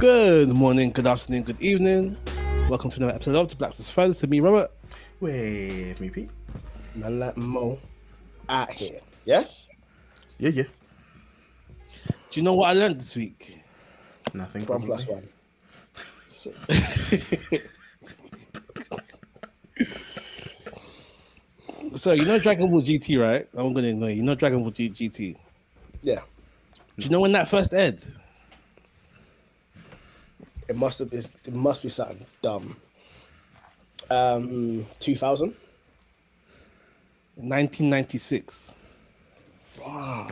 Good morning, good afternoon, good evening. Welcome to another episode of The BlackSmith Friends. To me, Robert. With me, Pete. Man like Mo out here. Yeah? Yeah. Do you know what I learned this week? Nothing. 1+1. So, so you know Dragon Ball GT, right? I'm going to know you know Dragon Ball GT. Yeah. Do you know when that first aired? It must be something dumb. 2000? 1996. Wow.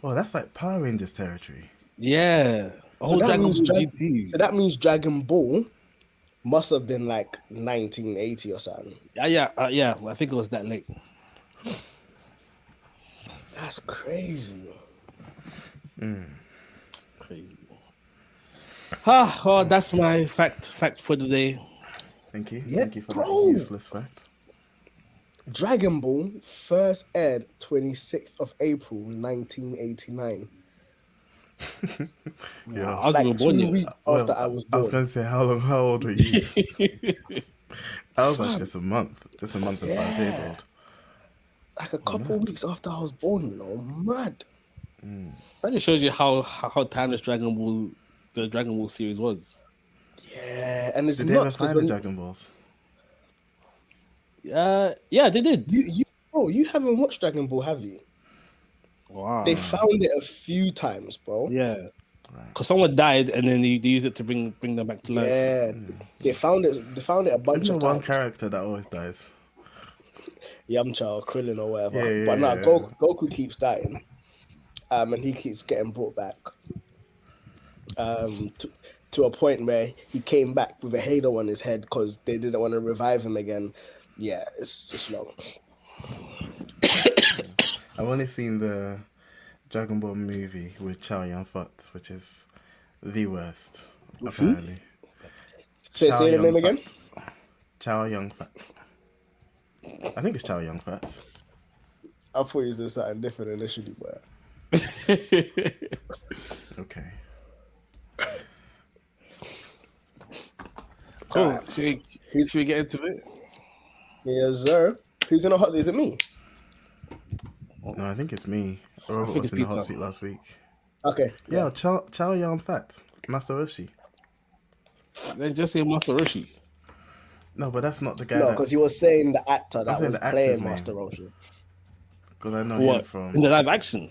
Oh, that's like Power Rangers territory. Yeah. Oh, that Dragon Ball means GT. So that means Dragon Ball must have been like 1980 or something. Yeah. I think it was that late. That's crazy. Crazy. That's my fact for the day. Thank you. Yeah, Thank you for bro. that useless fact. Dragon Ball first aired 26th of April 1989. Yeah. I was Like even 2 born yet. weeks after I was I born. was going to say, how old were you? I was like just a month and 5 days old. Like a couple weeks after I was born, you know, mad. That just shows you how timeless the Dragon Ball series was. Yeah, and it's Did they ever nuts 'cause find the when Dragon Balls? Yeah, they did. you haven't watched Dragon Ball, have you? Wow. They found it a few times, bro. Yeah, Right. because someone died and then they used it to bring them back to life. Yeah, they found it. They found it a bunch Isn't of there one times. character that always dies? Yamcha or Krillin or whatever. Yeah, but no, yeah. Goku keeps dying, and he keeps getting brought back. To a point where he came back with a halo on his head because they didn't want to revive him again. Yeah, it's just long. I've only seen the Dragon Ball movie with Chow Yun-fat, which is the worst, apparently. Say Chow the name Yun-fat. again. Chow Yun-fat. I think it's Chow Yun-fat. I thought you said something different initially, but Okay. Cool. Alright. Should we get into it? yes, sir. Who's in the hot seat? Is it me? No, I think it's me. Robert think was it's in the hot Peter. seat last week. Okay. Yeah, Chow Yun-fat. Master Roshi. Then just say Master Roshi. No, but that's not the guy. No, because he was saying the actor that saying was the actor's playing name. Master Roshi. Because I know him What? from. In the live action?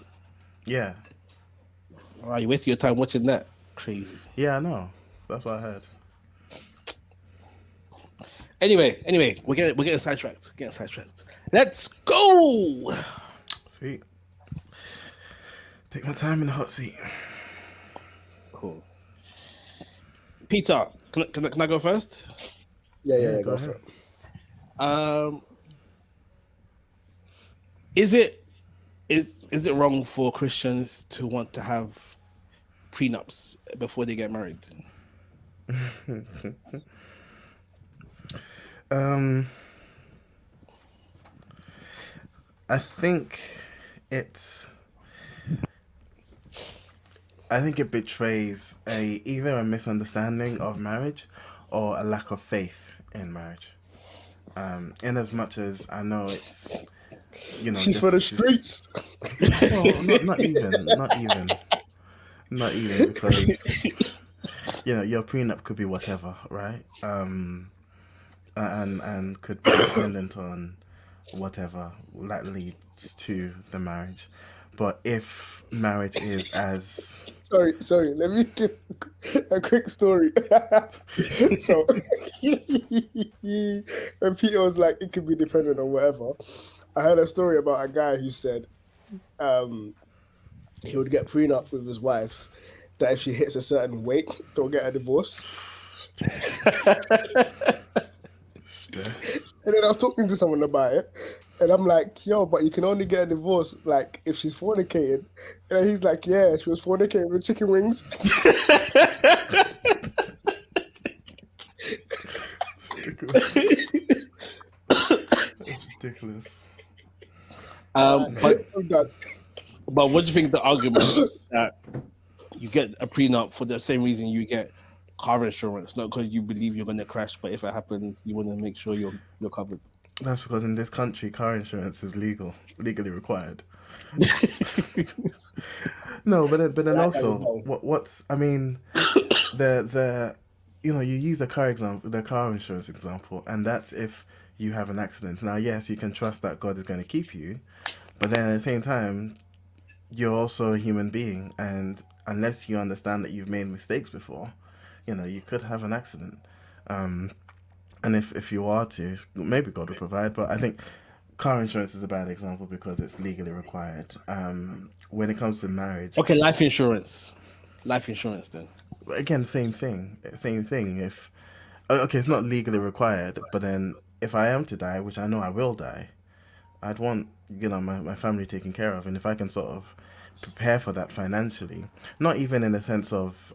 Yeah. Wow, you wasted your time watching that. Crazy. Yeah, I know. That's what I heard. Anyway, we're getting sidetracked. Let's go. Sweet. Take my time in the hot seat. Cool. Peter, can I go first? Yeah, go go for ahead. it. Is it wrong for Christians to want to have prenups before they get married? I think it betrays either a misunderstanding of marriage or a lack of faith in marriage. In as much as I know it's, She's for the streets. Well, not even because your prenup could be whatever, right? And could be dependent on whatever that leads to the marriage. But if marriage is as Sorry. Let me give a quick story. So, when Peter was like, it could be dependent on whatever, I heard a story about a guy who said he would get prenup with his wife that if she hits a certain weight, they'll get a divorce. stress. And then I was talking to someone about it, and I'm like, yo, but you can only get a divorce like if she's fornicating. And then he's like, yeah, she was fornicating with chicken wings. It's ridiculous. But what do you think the argument is that you get a prenup for the same reason you get car insurance, not because you believe you're going to crash, but if it happens, you want to make sure you're covered. That's because in this country, car insurance is legally required. No, but then Like that as also, well. what's I mean, the you use the car insurance example, and that's if you have an accident. Now, yes, you can trust that God is going to keep you, but then at the same time, you're also a human being, and unless you understand that you've made mistakes before, you could have an accident. Um, and if you are to, maybe God will provide, but I think car insurance is a bad example because it's legally required. When it comes to marriage, Okay, life insurance. Life insurance then. again, same thing. Same thing. If okay, it's not legally required, but then if I am to die, which I know I will die, I'd want my family taken care of, and if I can sort of prepare for that financially, not even in the sense of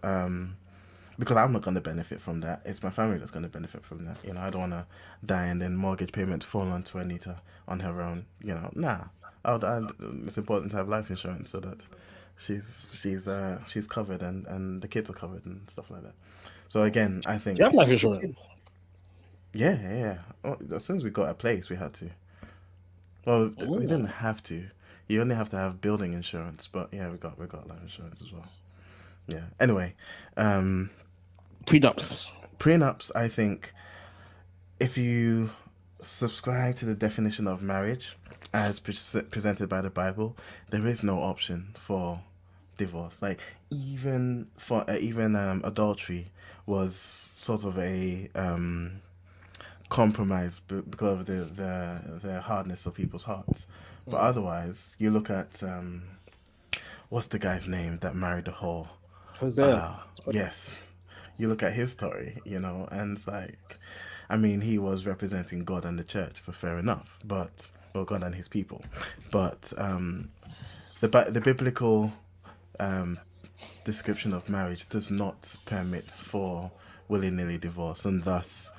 because I'm not going to benefit from that. It's my family that's going to benefit from that. I don't want to die and then mortgage payments fall onto Anita on her own. Nah. It's important to have life insurance so that she's covered and the kids are covered and stuff like that. So again, I Do you have think life insurance? yeah. As soon as we got a place, we had to. Well, we didn't Oh, have to. You only have to have building insurance, but yeah, we got life insurance as well. Yeah. Anyway, um, prenups. prenups. I think if you subscribe to the definition of marriage as presented by the Bible, there is no option for divorce. Like even adultery was sort of a compromise because of the hardness of people's hearts. But otherwise, you look at what's the guy's name that married the whore? Hosea. Yes, you look at his story, and it's like, I mean, he was representing God and the church, so fair enough. But well, God and His people, but the biblical um, description of marriage does not permit for willy nilly divorce, and thus,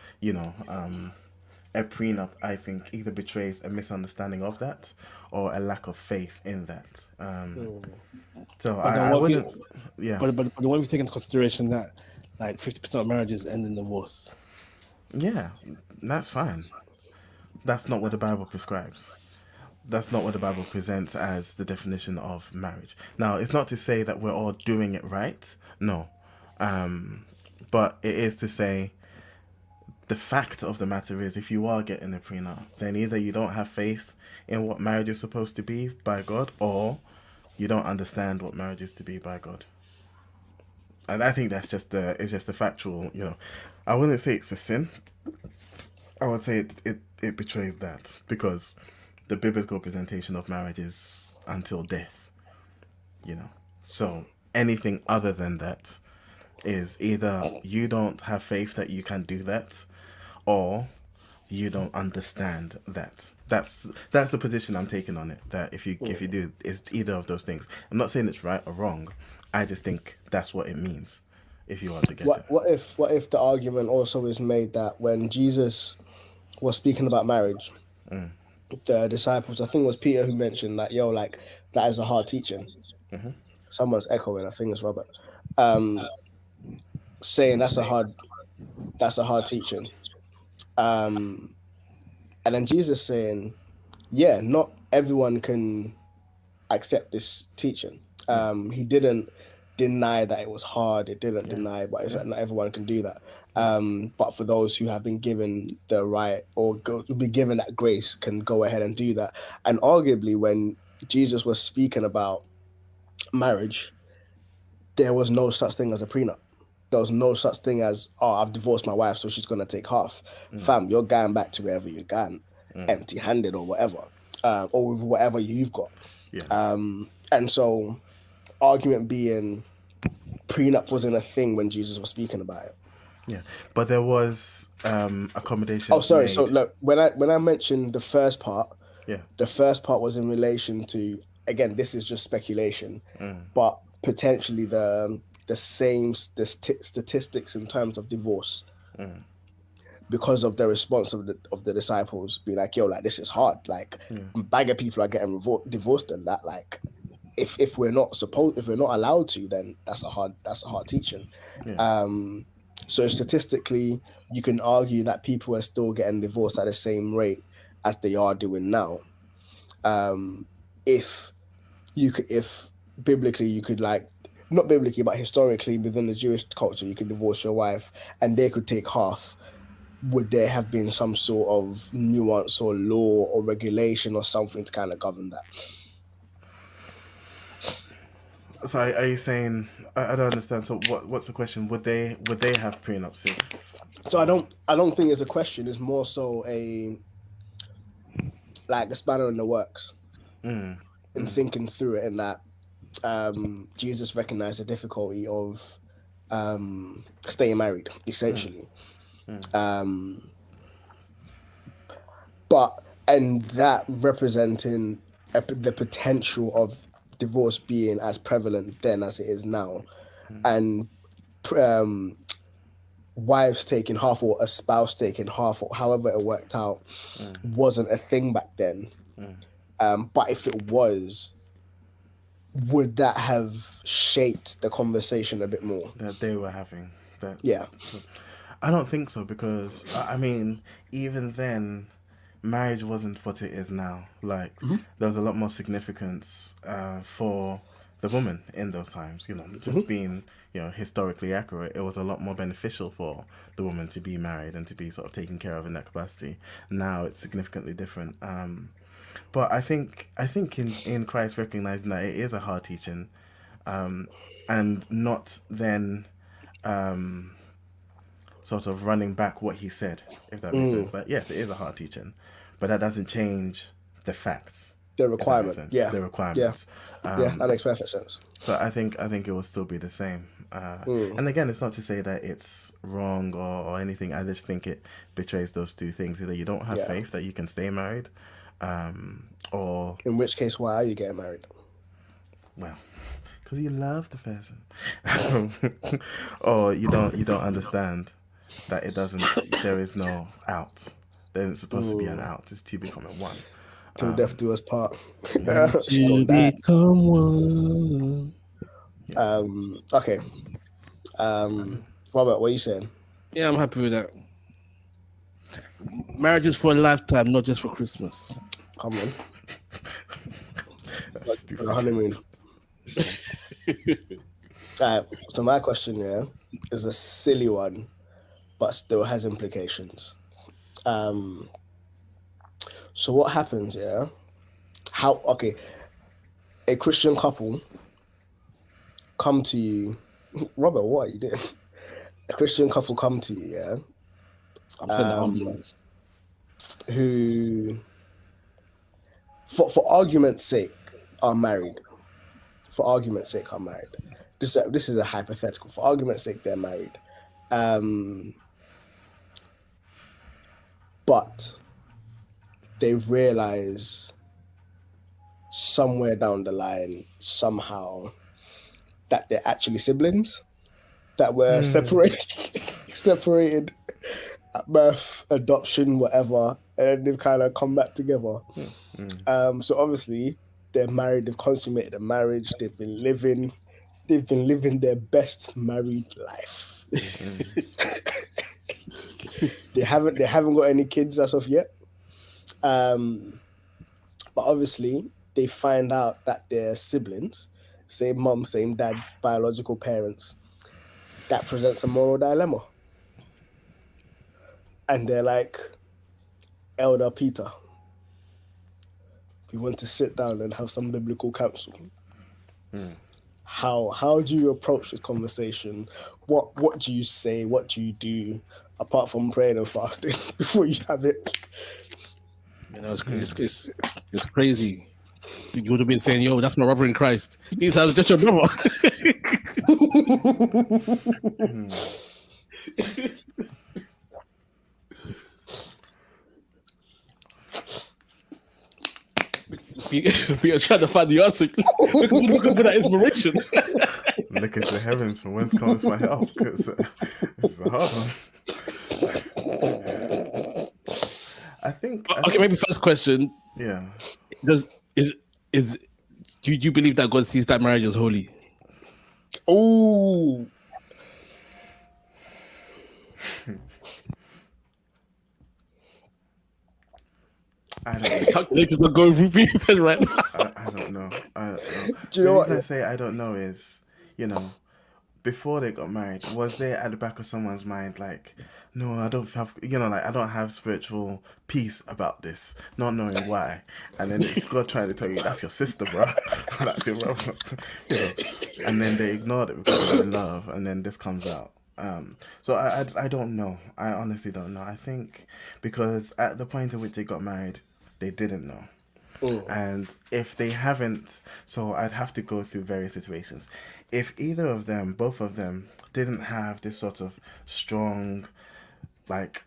a prenup, I think, either betrays a misunderstanding of that or a lack of faith in that. So But then I what if wouldn't, you, yeah, but what if you take into consideration that like 50% of marriages end in divorce? yeah, that's fine. That's not what the Bible prescribes. That's not what the Bible presents as the definition of marriage. Now, it's not to say that we're all doing it right. No. But it is to say the fact of the matter is if you are getting a prenup, then either you don't have faith in what marriage is supposed to be by God, or you don't understand what marriage is to be by God. And I think that's just a factual, I wouldn't say it's a sin. I would say it betrays that because the biblical presentation of marriage is until death, you know. So anything other than that is either you don't have faith that you can do that, or you don't understand that. That's the position I'm taking on it. That if you do, it's either of those things. I'm not saying it's right or wrong. I just think that's what it means if you are to get What it. what if the argument also is made that when Jesus was speaking about marriage, the disciples, I think it was Peter who mentioned that, yo, like that is a hard teaching. Someone's echoing, I think it's Robert. Um, saying that's a hard teaching. Um, and then Jesus saying, yeah, not everyone can accept this teaching. Yeah, He didn't deny that it was hard. It didn't yeah, deny, but it's yeah, like not everyone can do that. yeah, But for those who have been given the right or be given that grace, can go ahead and do that. And arguably, when Jesus was speaking about marriage, there was no such thing as a prenup. There was no such thing as, oh, I've divorced my wife, so she's gonna take half. Fam, you're going back to wherever you're going, empty-handed or whatever, or with whatever you've got. yeah, And so, argument being, prenup wasn't a thing when Jesus was speaking about it. yeah. But there was Oh, accommodations sorry. So made. look, when I mentioned Yeah, the first part was in relation to, again, this is just speculation, but potentially the same statistics in terms of divorce because of the response of the disciples being like, yo, like this is hard, like yeah, bag of people are getting divorced and that, like if we're not allowed to, then that's a hard teaching. Yeah. So statistically, you can argue that people are still getting divorced at the same rate as they are doing now. If biblically you could, like, not biblically but historically within the Jewish culture, you could divorce your wife and they could take half, would there have been some sort of nuance or law or regulation or something to kind of govern that? So are you saying, I don't understand. So what's the question? Would they have prenups? So I don't think it's a question. It's more so a spanner in the works, in thinking through it, and that Jesus recognized the difficulty of staying married, essentially. But that representing the potential of divorce being as prevalent then as it is now, and wives taking half or a spouse taking half, or however it worked out, wasn't a thing back then. But if it was, would that have shaped the conversation a bit more that they were having? Yeah. I don't think so, because I mean, even then, marriage wasn't what it is now. Like, there's a lot more significance for the woman in those times. You know, just being, you know, historically accurate, it was a lot more beneficial for the woman to be married and to be sort of taken care of in that capacity. Now it's significantly different. But I think in Christ recognizing that it is a hard teaching, and not then sort of running back what he said, if that makes sense. Like, yes, it is a hard teaching, but that doesn't change the facts. The requirement, the requirements. That makes perfect sense. So I think it will still be the same. And again, it's not to say that it's wrong or anything. I just think it betrays those two things: either you don't have faith that you can stay married, or in which case, why are you getting married? Well, because you love the person, or you don't understand that it doesn't. There is no out. There isn't supposed to be an out. It's two becoming one. Till death do us part. To become one. Okay. Robert, what are you saying? Yeah, I'm happy with that. Marriage is for a lifetime, not just for Christmas. Come on. That's stupid. A honeymoon. So my question is a silly one, but still has implications. So what happens, a Christian couple come to you. Robert, what are you doing? A Christian couple come to you, I'm saying the ambulance. Who, for argument's sake, are married. For argument's sake, are married. This is a hypothetical. For argument's sake, they're married. But they realize somewhere down the line, somehow, that they're actually siblings, that were separated at birth, adoption, whatever, and they've kind of come back together. So obviously they're married, they've consummated a marriage, they've been living their best married life. They haven't got any kids as of yet. But obviously they find out that they're siblings, same mum, same dad, biological parents. That presents a moral dilemma. And they're like, Elder Peter, we want to sit down and have some biblical counsel. How do you approach this conversation? What do you say? What do you do apart from praying and fasting before you have it? You know, it's crazy. You would have been saying, "Yo, that's my brother in Christ." He's just your brother. We are trying to find the answer. Looking for that inspiration. Look into the heavens from whence comes my help, because it's a hard one. I think maybe first question. Yeah. Is Do you believe that God sees that marriage as holy? Oh, I don't know. Calculations are going through people's heads right now. I don't know. I don't know. do you The know what? reason I say I don't know is, you know, before they got married, was there at the back of someone's mind like, no, I don't have, like I don't have spiritual peace about this, not knowing why, and then it's God trying to tell you that's your sister, bro, that's your brother, and then they ignored it because they're in love, and then this comes out. So I don't know. I honestly don't know. I think because at the point at which they got married, they didn't know. And if they haven't, so I'd have to go through various situations. If either of them, both of them, didn't have this sort of strong, like,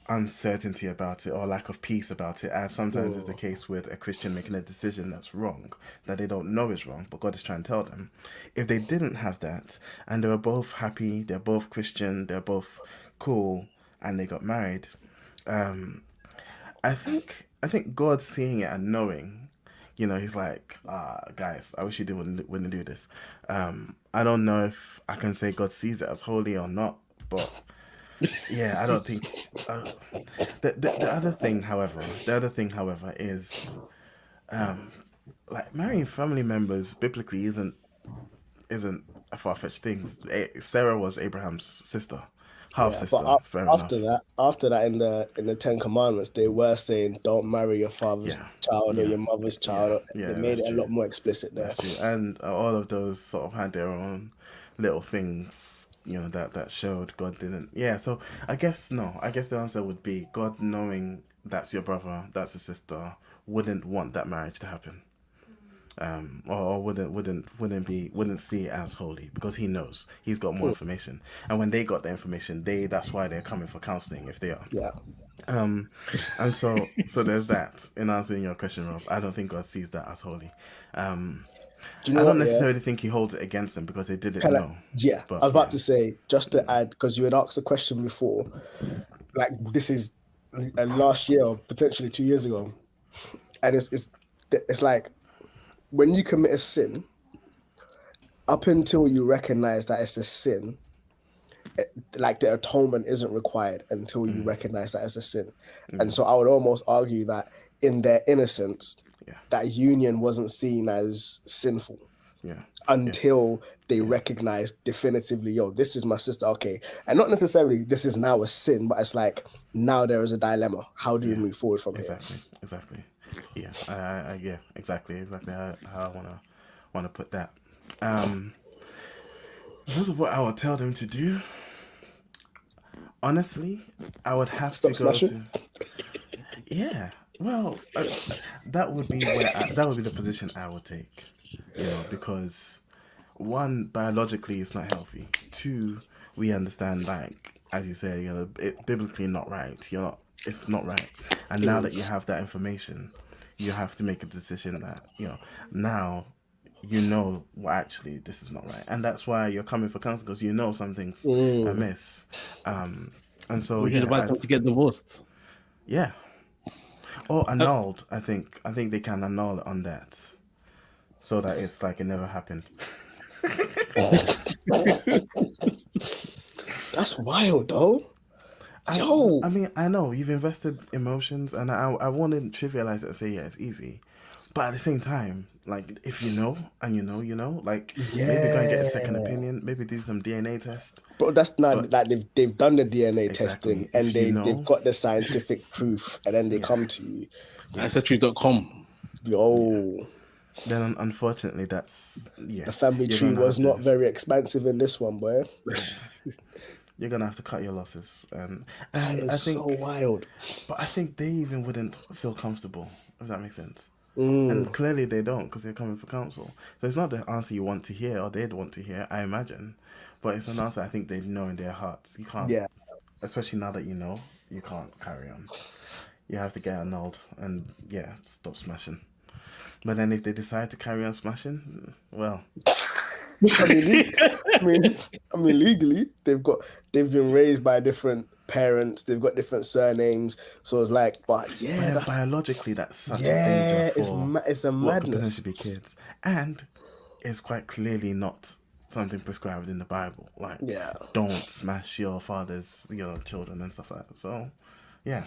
uncertainty about it or lack of peace about it, as sometimes is the case with a Christian making a decision that's wrong, that they don't know is wrong, but God is trying to tell them. If they didn't have that, and they were both happy, they're both Christian, they're both cool, and they got married, I think God seeing it and knowing, he's like, guys, I wish you wouldn't do this. I don't know if I can say God sees it as holy or not, but yeah, I don't think. The other thing, however, is like marrying family members biblically isn't a far-fetched thing. Sarah was Abraham's sister, half Yeah, sister. but Fair after enough. that, in the Ten Commandments, they were saying don't marry your father's Yeah, child or yeah, your mother's yeah, child. They yeah. made That's it a true. lot more explicit there. That's true. And all of those sort of had their own little things, that showed God didn't. Yeah, so I guess no. I guess the answer would be God knowing that's your brother, that's your sister, wouldn't want that marriage to happen. Or wouldn't see it as holy because he knows he's got more information, and when they got the information, that's why they're coming for counseling if they are. Yeah. And so there's that. In answering your question, Rob, I don't think God sees that as holy. Do you I know don't what? Yeah. necessarily think he holds it against them because they didn't Kind of. know. Yeah. I But was about yeah, to say just to add because you had asked a question before, like this is last year or potentially 2 years ago, and it's like when you commit a sin, up until you recognize that it's a sin, like the atonement isn't required until you recognize that as a sin. And so I would almost argue that in their innocence, yeah, that union wasn't seen as sinful yeah, yeah, until they yeah, recognized definitively, yo, this is my sister. Okay. And not necessarily this is now a sin, but it's like now there is a dilemma. How do we yeah. move forward from here? Exactly. Yeah, yeah, exactly how I wanna put that. In terms of what I would tell them to do, honestly, I would have to Stop go smashing. to. Yeah, well, that would be that would be the position I would take, because one, biologically it's not healthy. Two, we understand, like as you say, it biblically not right. It's not right. And now that you have that information, you have to make a decision that now well, actually this is not right, and that's why you're coming for counsel because something's amiss. And so Would you yeah, advise them to get divorced? yeah, or annulled. I think they can annul it on that, so that it's like it never happened. That's wild, though. I, Yo. I mean, I know you've invested emotions, and I wouldn't trivialize it and say yeah, it's easy, but at the same time, like if you know and like maybe go and get a second Yeah. opinion, maybe do some DNA test. But that's not But like they've done the DNA testing exactly, and if you they've know, got the scientific proof, and then they yeah, come to you. yeah, Ancestry.com. yeah. Yo, Then unfortunately, that's the family you're tree gonna have was to not very expansive in this one, boy. you're gonna have to cut your losses, That and is so wild. I think they even wouldn't feel comfortable if that makes sense. And Mm, clearly they don't because they're coming for counsel. So it's not the answer you want to hear or they'd want to hear, I imagine. But it's an answer I think they know in their hearts. You can't, yeah, especially now that you can't carry on. You have to get annulled and yeah, stop smashing. But then if they decide to carry on smashing, well, I mean, I mean, legally, they've been raised by different parents. They've got different surnames. So it's like, but But yeah, then that's biologically, that's such a danger for it's a what could madness. potentially be kids, and it's quite clearly not something prescribed in the Bible. Like, Yeah. don't smash your children and stuff like that. So, yeah.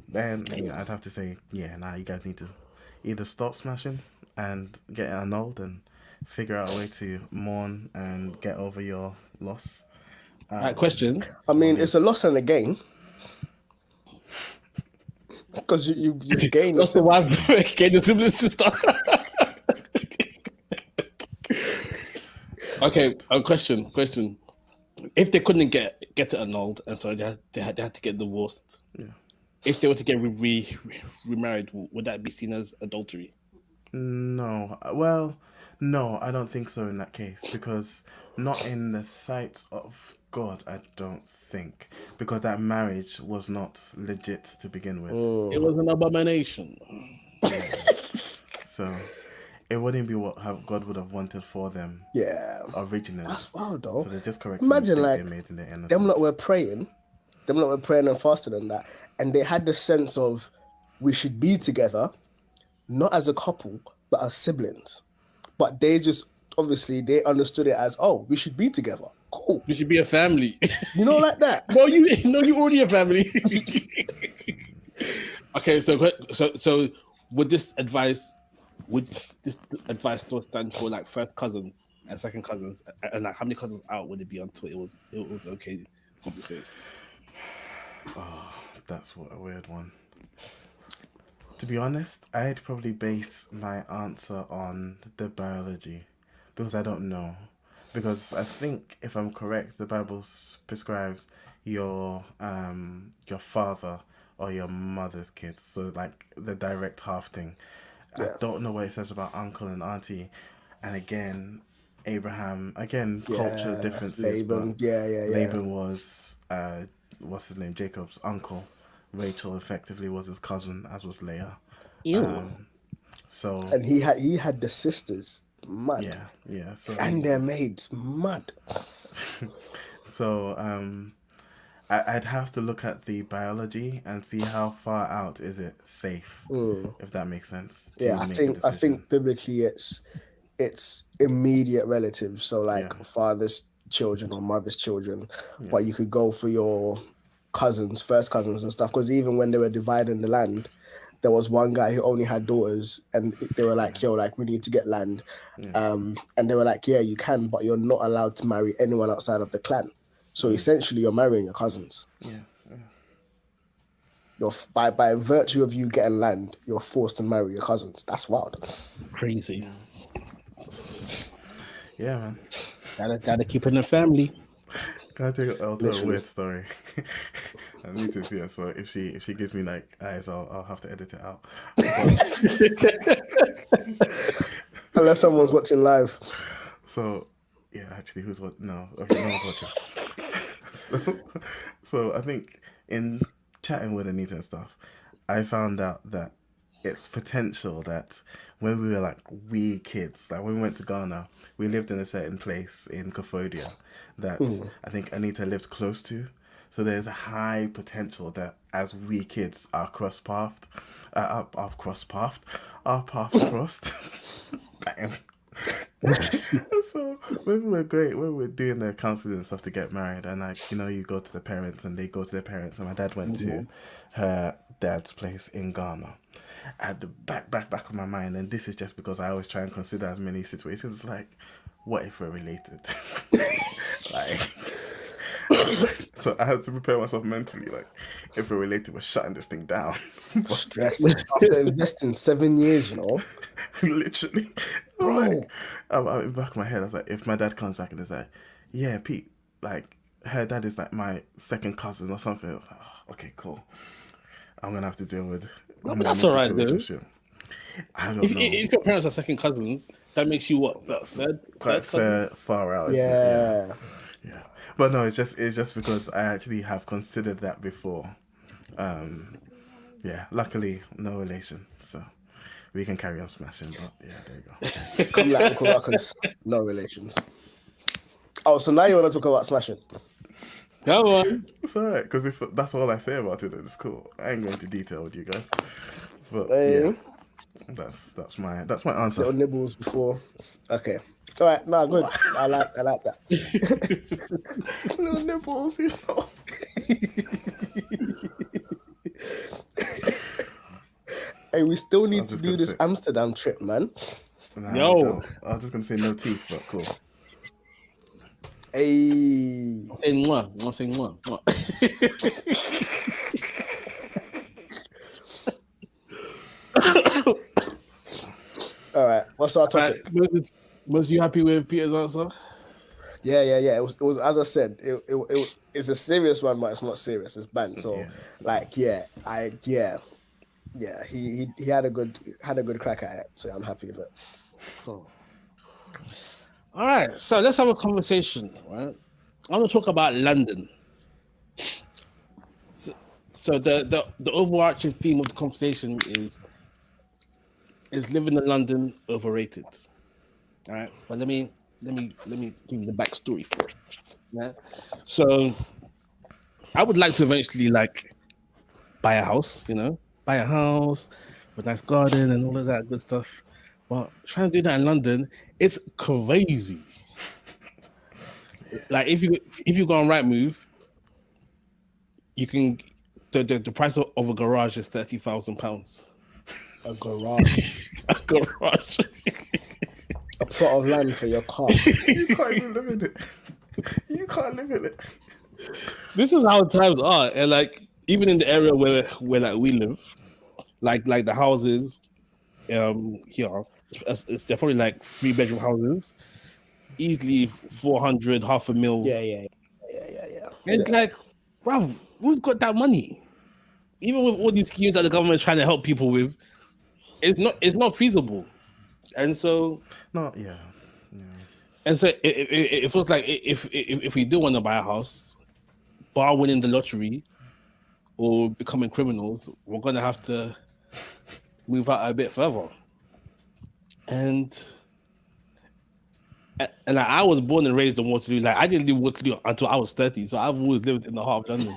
Then yeah, I'd have to say, yeah, nah, you guys need to either stop smashing and get it annulled and figure out a way to mourn and get over your loss. All right, question. I mean, it's a loss and a gain because you gain a That's the sibling. wife gain the sibling sister. Okay, question. If they couldn't get it annulled, and so they had to get divorced. Yeah. If they were to get remarried, would that be seen as adultery? No. Well, no, I don't think so in that case because not in the sight of God, I don't think, because that marriage was not legit to begin with. It was an abomination. So it wouldn't be what God would have wanted for them Yeah, originally. that's wild though. So they just corrected Imagine the like mistake they made in the innocence. them lot were praying and fasting and that, and they had the sense of we should be together, not as a couple but as siblings. But they just obviously they understood it as, oh, we should be together. Cool. We should be a family. You know, like that. No, you already a family. Okay, so would this advice still stand for like first cousins and second cousins, and like how many cousins out would it be until it was okay to say? Oh, that's a weird one. To be honest, I'd probably base my answer on the biology because I don't know. Because I think, if I'm correct, the Bible prescribes your father or your mother's kids, so like the direct half thing. Yeah. I don't know what it says about uncle and auntie, and again, Abraham, cultural differences. Laban, but yeah. Laban was what's his name, Jacob's uncle. Rachel effectively was his cousin, as was Leah. Ew. So And he had the sisters, mad. yeah. So And their maids, mad. So I'd have to look at the biology and see how far out is it safe, if that makes sense. Yeah, I think biblically it's immediate relatives, so like father's children or mother's children, but you could go for your cousins, first cousins and stuff, because even when they were dividing the land, there was one guy who only had daughters and they were like, yo, like we need to get land. And they were like, yeah, you can, but you're not allowed to marry anyone outside of the clan. So essentially you're marrying your cousins. You're by virtue of you getting land, you're forced to marry your cousins. That's wild. Crazy. Yeah, man. Gotta keep it in the family. Can I tell a weird story? I need to see her. So if she gives me like eyes, I'll have to edit it out. Unless someone's watching live. So yeah, actually, who's what? No, okay, no one's watching. So I think in chatting with Anita and stuff, I found out that it's potential that when we were like wee kids, like when we went to Ghana, we lived in a certain place in Cambodia that I think Anita lived close to. So there's a high potential that as wee kids our paths crossed. Damn. So when we were doing the counseling and stuff to get married, and like, you go to the parents and they go to their parents, and my dad went to her dad's place in Ghana. At the back of my mind, and this is just because I always try and consider as many situations, like, what if we're related? So I had to prepare myself mentally, like, if we're related, we're shutting this thing down. Stress after investing 7 years, Literally, bro. I'm in the back of my head, I was like, if my dad comes back and is like, yeah, Pete, like, her dad is like my second cousin or something, I was like, oh, okay, cool. I'm gonna have to deal with. No, but that's all right, though. I don't know. If your parents are second cousins, that makes you what? Quite far out. Yeah. Yeah. But no, it's just because I actually have considered that before. Yeah. Luckily, no relation, so we can carry on smashing. But yeah, there you go. Come like Uncle Ruckus, no relations. Oh, so now you want to talk about smashing? Come on. It's alright, because if that's all I say about it, then it's cool. I ain't going into detail with you guys, but yeah, Eh? that's my answer. Little nibbles before. Okay. All right. Nah, good. I like that. Little nipples, you know. Hey, we still I need was to just do gonna this say, Amsterdam trip, man. nah, Yo. we don't. I was just gonna say no teeth, but cool. Hey. I'll say mwah. I'll say mwah. Mwah. All right. What's our Right, topic? was you happy with Peter's answer? Yeah. It was as I said. It's a serious one, but it's not serious. It's banned. So, Yeah. like, yeah. He had a good crack at it. So I'm happy with it. Cool. All right, so let's have a conversation. Right, I want to talk about London. So the overarching theme of the conversation is living in London overrated. All right, but let me give you the backstory first. Yeah? So I would like to eventually like buy a house, buy a house with a nice garden and all of that good stuff. But trying to do that in London, it's crazy. Like if you go on Rightmove, you can the price of a garage is £30,000. A garage, A garage. a plot of land for your car. You can't even live in it. You can't live in it. This is how times are, and like even in the area where like we live, like the houses, here, they're probably like 3-bedroom houses, easily 400, half a mil. Yeah. It's like, bruv, who's got that money? Even with all these schemes that the government is trying to help people with, it's not feasible. And so No, yeah. it feels like if we do want to buy a house, bar winning the lottery or becoming criminals, we're gonna have to move out a bit further. And like, I was born and raised in Waterloo. Like I didn't leave Waterloo until I was 30, so I've always lived in the heart of London.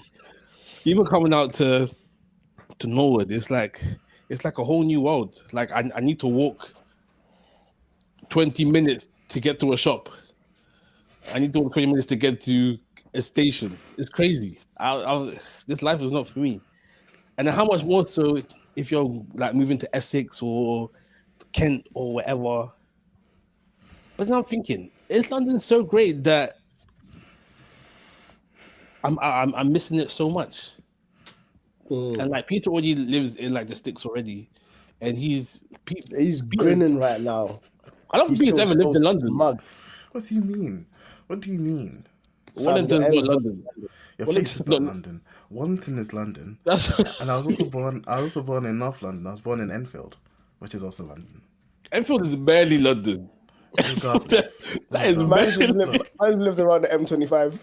Even coming out to Norwood, it's like a whole new world. Like I need to walk 20 minutes to get to a shop. I need to walk 20 minutes to get to a station. It's crazy. This life is not for me. And then how much more so if you're like moving to Essex or Kent or whatever. But now I'm thinking, is London so great that I'm missing it so much? And like Peter already lives in like the sticks already, and he's He's Peter, grinning right now. I don't think he's feels ever lived in so London. smug. What do you mean? What do you mean? Wellington's your not ends London. Your Wellington's face is not London. Wellington is London. That's And I was also born in North London. I was born in Enfield, which is also London. Enfield is barely London. Regardless. That is Man's barely. lived around the M25.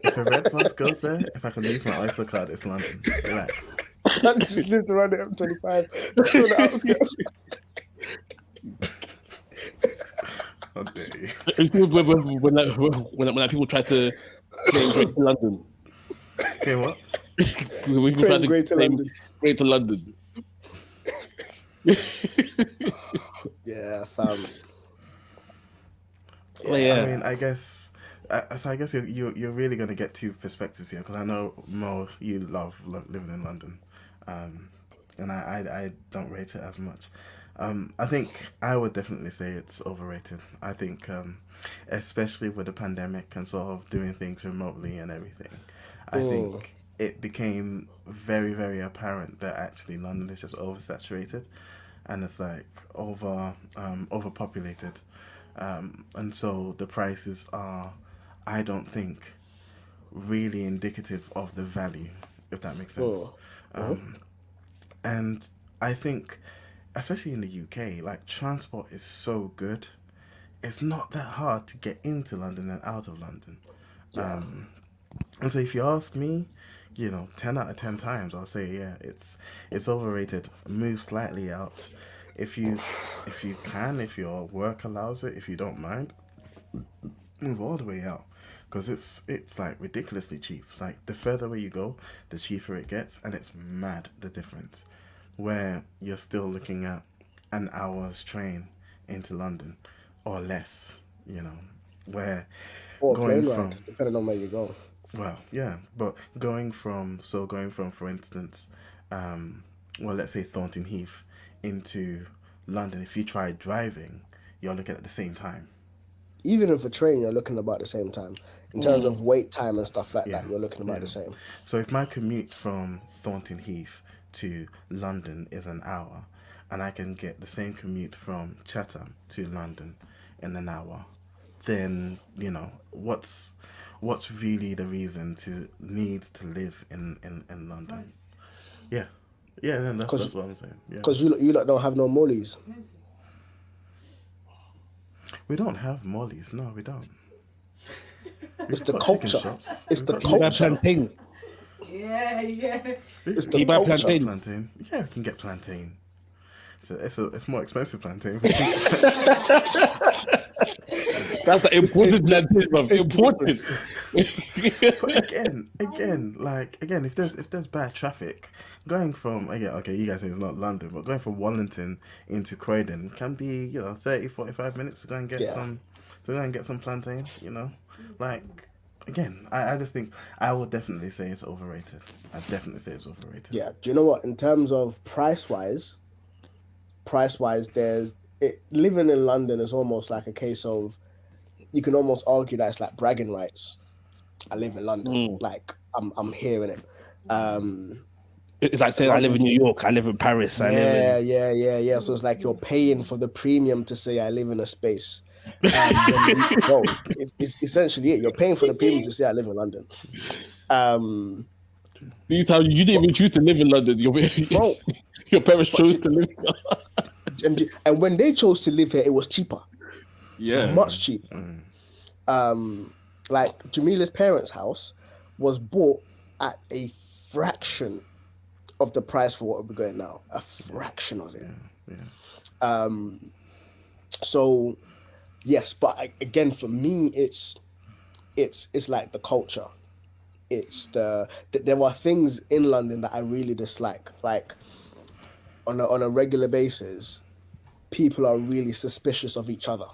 If a red bus goes there, if I can use my Oyster card, it's London. Relax. Man just lived around the M25. On the outskirts. How dare you? It's when people try to claim Greater London. Okay, what? When people try to Greater claim London. Greater London. Yeah, fam. Well, yeah. I mean, I guess. So I guess you're really gonna get two perspectives here, because I know Mo, you love living in London, and I don't rate it as much. I think I would definitely say it's overrated. I think, especially with the pandemic and sort of doing things remotely and everything, I think it became very, very apparent that actually London is just oversaturated, and it's like overpopulated, and so the prices are, I don't think, really indicative of the value, if that makes sense. And I think, especially in the UK, like transport is so good. It's not that hard to get into London and out of London. And so if you ask me, 10 out of 10 times, I'll say, yeah, it's overrated. Move slightly out. If you can, if your work allows it, if you don't mind, move all the way out, because it's like ridiculously cheap. Like the further away you go, the cheaper it gets, and it's mad the difference. Where you're still looking at an hour's train into London, or less. You know, where Or a going plane from ride, depending on where you go. well, yeah, but going from, for instance, well, let's say Thornton Heath into London. If you try driving, you're looking at the same time. Even if a train, you're looking about the same time. In terms of wait time and stuff like Yeah, that, you're looking about yeah. the same. So if my commute from Thornton Heath to London is an hour, and I can get the same commute from Chatham to London in an hour, then what's really the reason to need to live in London? Nice. Yeah, yeah, then that's 'Cause- what I'm saying. Yeah, Because you lot don't have no mollies. Nice. we don't have mollies. No, we don't. It's the got chicken culture. shops. It's We've the got Can you buy chicken shops. plantain? Yeah, yeah. It's Can the you buy culture. plantain? Plantain. Yeah, we can get plantain. It's more expensive plantain. That's the important plantain, bro. Important. But again, if there's bad traffic, going from okay, you guys say it's not London, but going from Wallington into Croydon can be 30, 45 minutes to go and get Yeah. some plantain. Like again, I just think I would definitely say it's overrated. I definitely say it's overrated. Yeah. Do you know what? In terms of price wise, living in London is almost like a case of, you can almost argue that it's like bragging rights. I live in London, like I'm here in it. It's like saying I live in New York, I live in Paris, I live in. Yeah. So it's like you're paying for the premium to say I live in a space. It's essentially it. You're paying for the premium to say I live in London. These times you didn't even choose to live in London. Bro, Your parents chose to live. and when they chose to live here, it was cheaper, Yeah. much cheaper. Like Jamila's parents' house was bought at a fraction of the price for what we're going now. A fraction of it. Yeah. So yes, but again, for me, it's like the culture. It's there are things in London that I really dislike. Like on a regular basis, people are really suspicious of each other.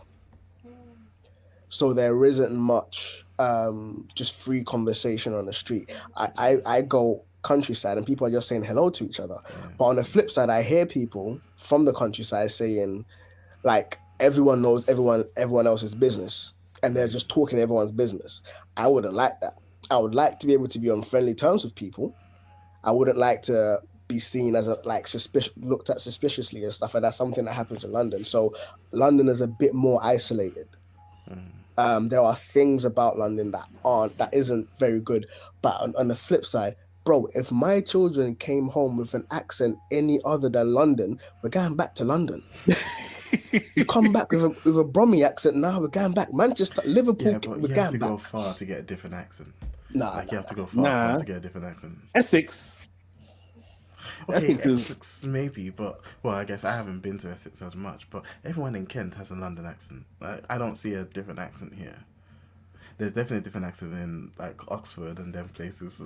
So there isn't much just free conversation on the street. I go countryside and people are just saying hello to each other. But on the flip side, I hear people from the countryside saying, like, everyone knows everyone else's business, and they're just talking everyone's business. I wouldn't like that. I would like to be able to be on friendly terms with people. I wouldn't like to be seen as looked at suspiciously and stuff, and that's something that happens in London. So London is a bit more isolated. There are things about London that isn't very good. But on the flip side, bro, if my children came home with an accent any other than London, we're going back to London. You come back with a Brummy accent, now we're going back. Manchester, Liverpool, Yeah, but we're you have going to back. go far to get a different accent. You You have to go far to get a different accent. Essex. Okay, Essex is- Essex maybe, but I guess I haven't been to Essex as much. But everyone in Kent has a London accent. I don't see a different accent here. There's definitely a different accent in like Oxford and them places.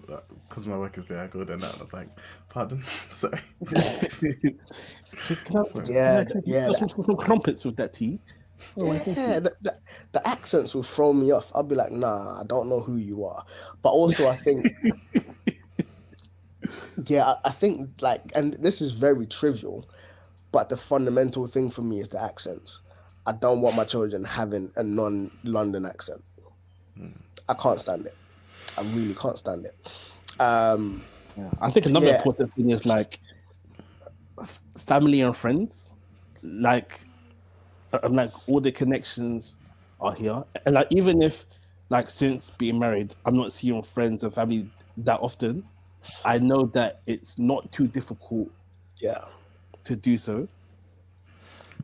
Because my work is there, I go there now and I was like, pardon, sorry. Some crumpets with that tea. Yeah, the accents will throw me off. I'll be like, nah, I don't know who you are. But also, I think, I think like, and this is very trivial, but the fundamental thing for me is the accents. I don't want my children having a non-London accent. I can't stand it. I really can't stand it. I think another important thing is like family and friends. Like all the connections are here, and like even if like since being married, I'm not seeing friends and family that often. I know that it's not too difficult. To do so.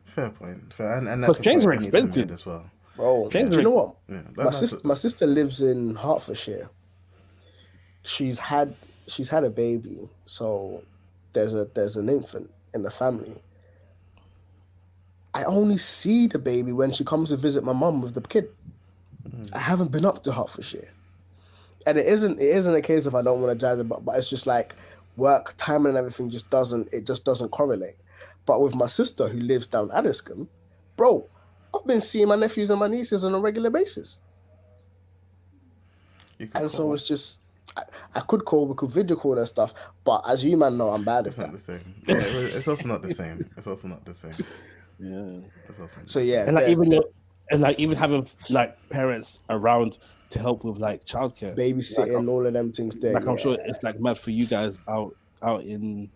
Fair point. Fair, and Because that's trains a are point I need to expensive make as well. Bro, Trains do you are know what? Yeah, My sister lives in Hertfordshire. She's had a baby, so there's an infant in the family. I only see the baby when she comes to visit my mum with the kid. I haven't been up to Hertfordshire. And it isn't a case of I don't want to jazz it, but it's just like work, timing and everything just doesn't correlate. But with my sister who lives down Addiscombe, bro, I've been seeing my nephews and my nieces on a regular basis. And so it's just, I could call, we could video call and stuff, but as you man know, I'm bad at that. It's not the same. Yeah, it's also not the same. It's also not the same. Yeah. It's also not So the yeah, And even having like parents around to help with like childcare, babysitting, all of them things there. Like I'm sure it's like mad for you guys out in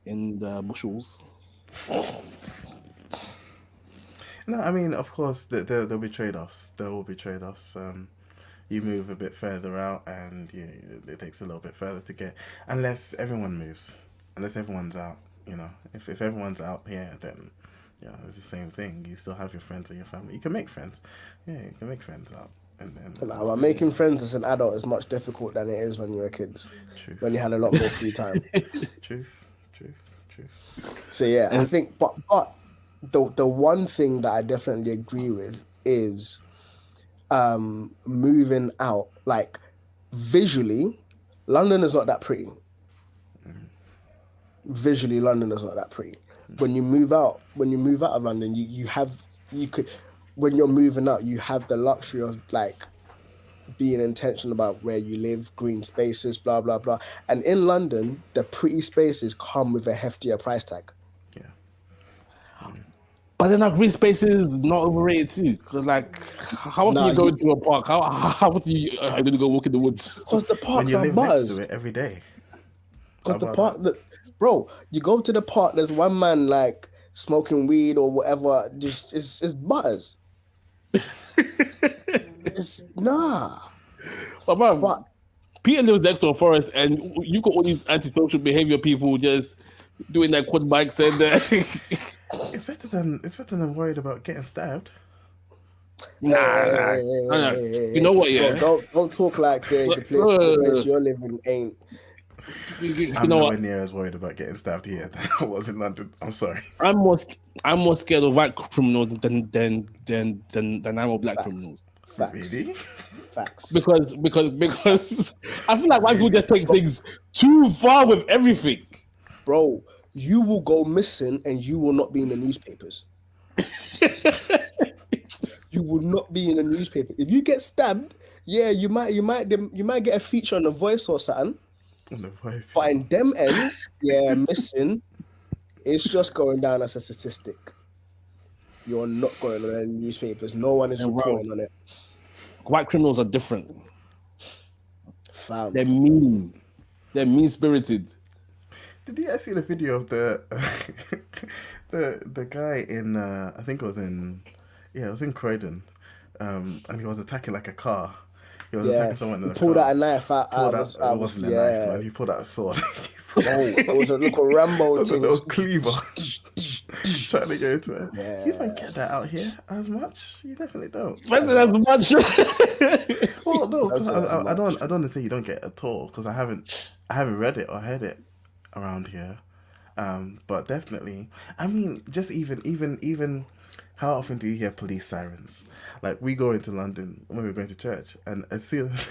the bushels. No, I mean, of course, there'll be trade-offs. There will be trade-offs. You move a bit further out, and it takes a little bit further to get. Unless everyone moves, unless everyone's out. You know, if everyone's out here, then it's the same thing. You still have your friends or your family. You can make friends. Yeah, you can make friends out. But making friends as an adult is much difficult than it is when you were kids. Truth. When you had a lot more free time. Truth. So yeah, I think, but the one thing that I definitely agree with is moving out. Like visually, London is not that pretty. Visually, London is not that pretty. When you move out of London, when you're moving out, you have the luxury of like being intentional about where you live, green spaces, blah blah blah. And in London, the pretty spaces come with a heftier price tag. Yeah. But then green spaces not overrated too, because like how often you go into a park? How often are you gonna go walk in the woods? Because the parks when are you live buzzed. next to it every day. Because the park, bro, you go to the park. There's one man like smoking weed or whatever. Just it's buzz. It's nah. But Peter lives next to a forest, and you got all these antisocial behavior people just doing their quad bikes and. It's better than worried about getting stabbed. Nah. You know what? Yeah. Bro, don't talk like say the place you're living ain't. I'm nowhere near as worried about getting stabbed here than I was in London. I'm sorry. I'm more scared of white criminals than I'm of black criminals. Facts. Really? Facts. Because I feel like white people just take things too far with everything. Bro, you will go missing and you will not be in the newspapers. You will not be in the newspaper. If you get stabbed, yeah, you might get a feature on The Voice or something. On The Voice. But in them ends, missing, it's just going down as a statistic. You're not going on any newspapers. No one is reporting on it. White criminals are different. Fam. They're mean. They're mean-spirited. Did you guys see the video of the guy in I think it was in Croydon, and he was attacking like a car. He was attacking someone in a car. Pulled out a knife out. It wasn't a knife, man. He pulled out a sword. It was a little Rambo thing. It was cleaver. Trying to go into it. Yeah. You don't get that out here as much. You definitely don't. As much. Well, no, because I don't want to say you don't get it at all, because I haven't read it or heard it around here. But definitely, I mean, just even how often do you hear police sirens? Like, we go into London when we're going to church, and as soon as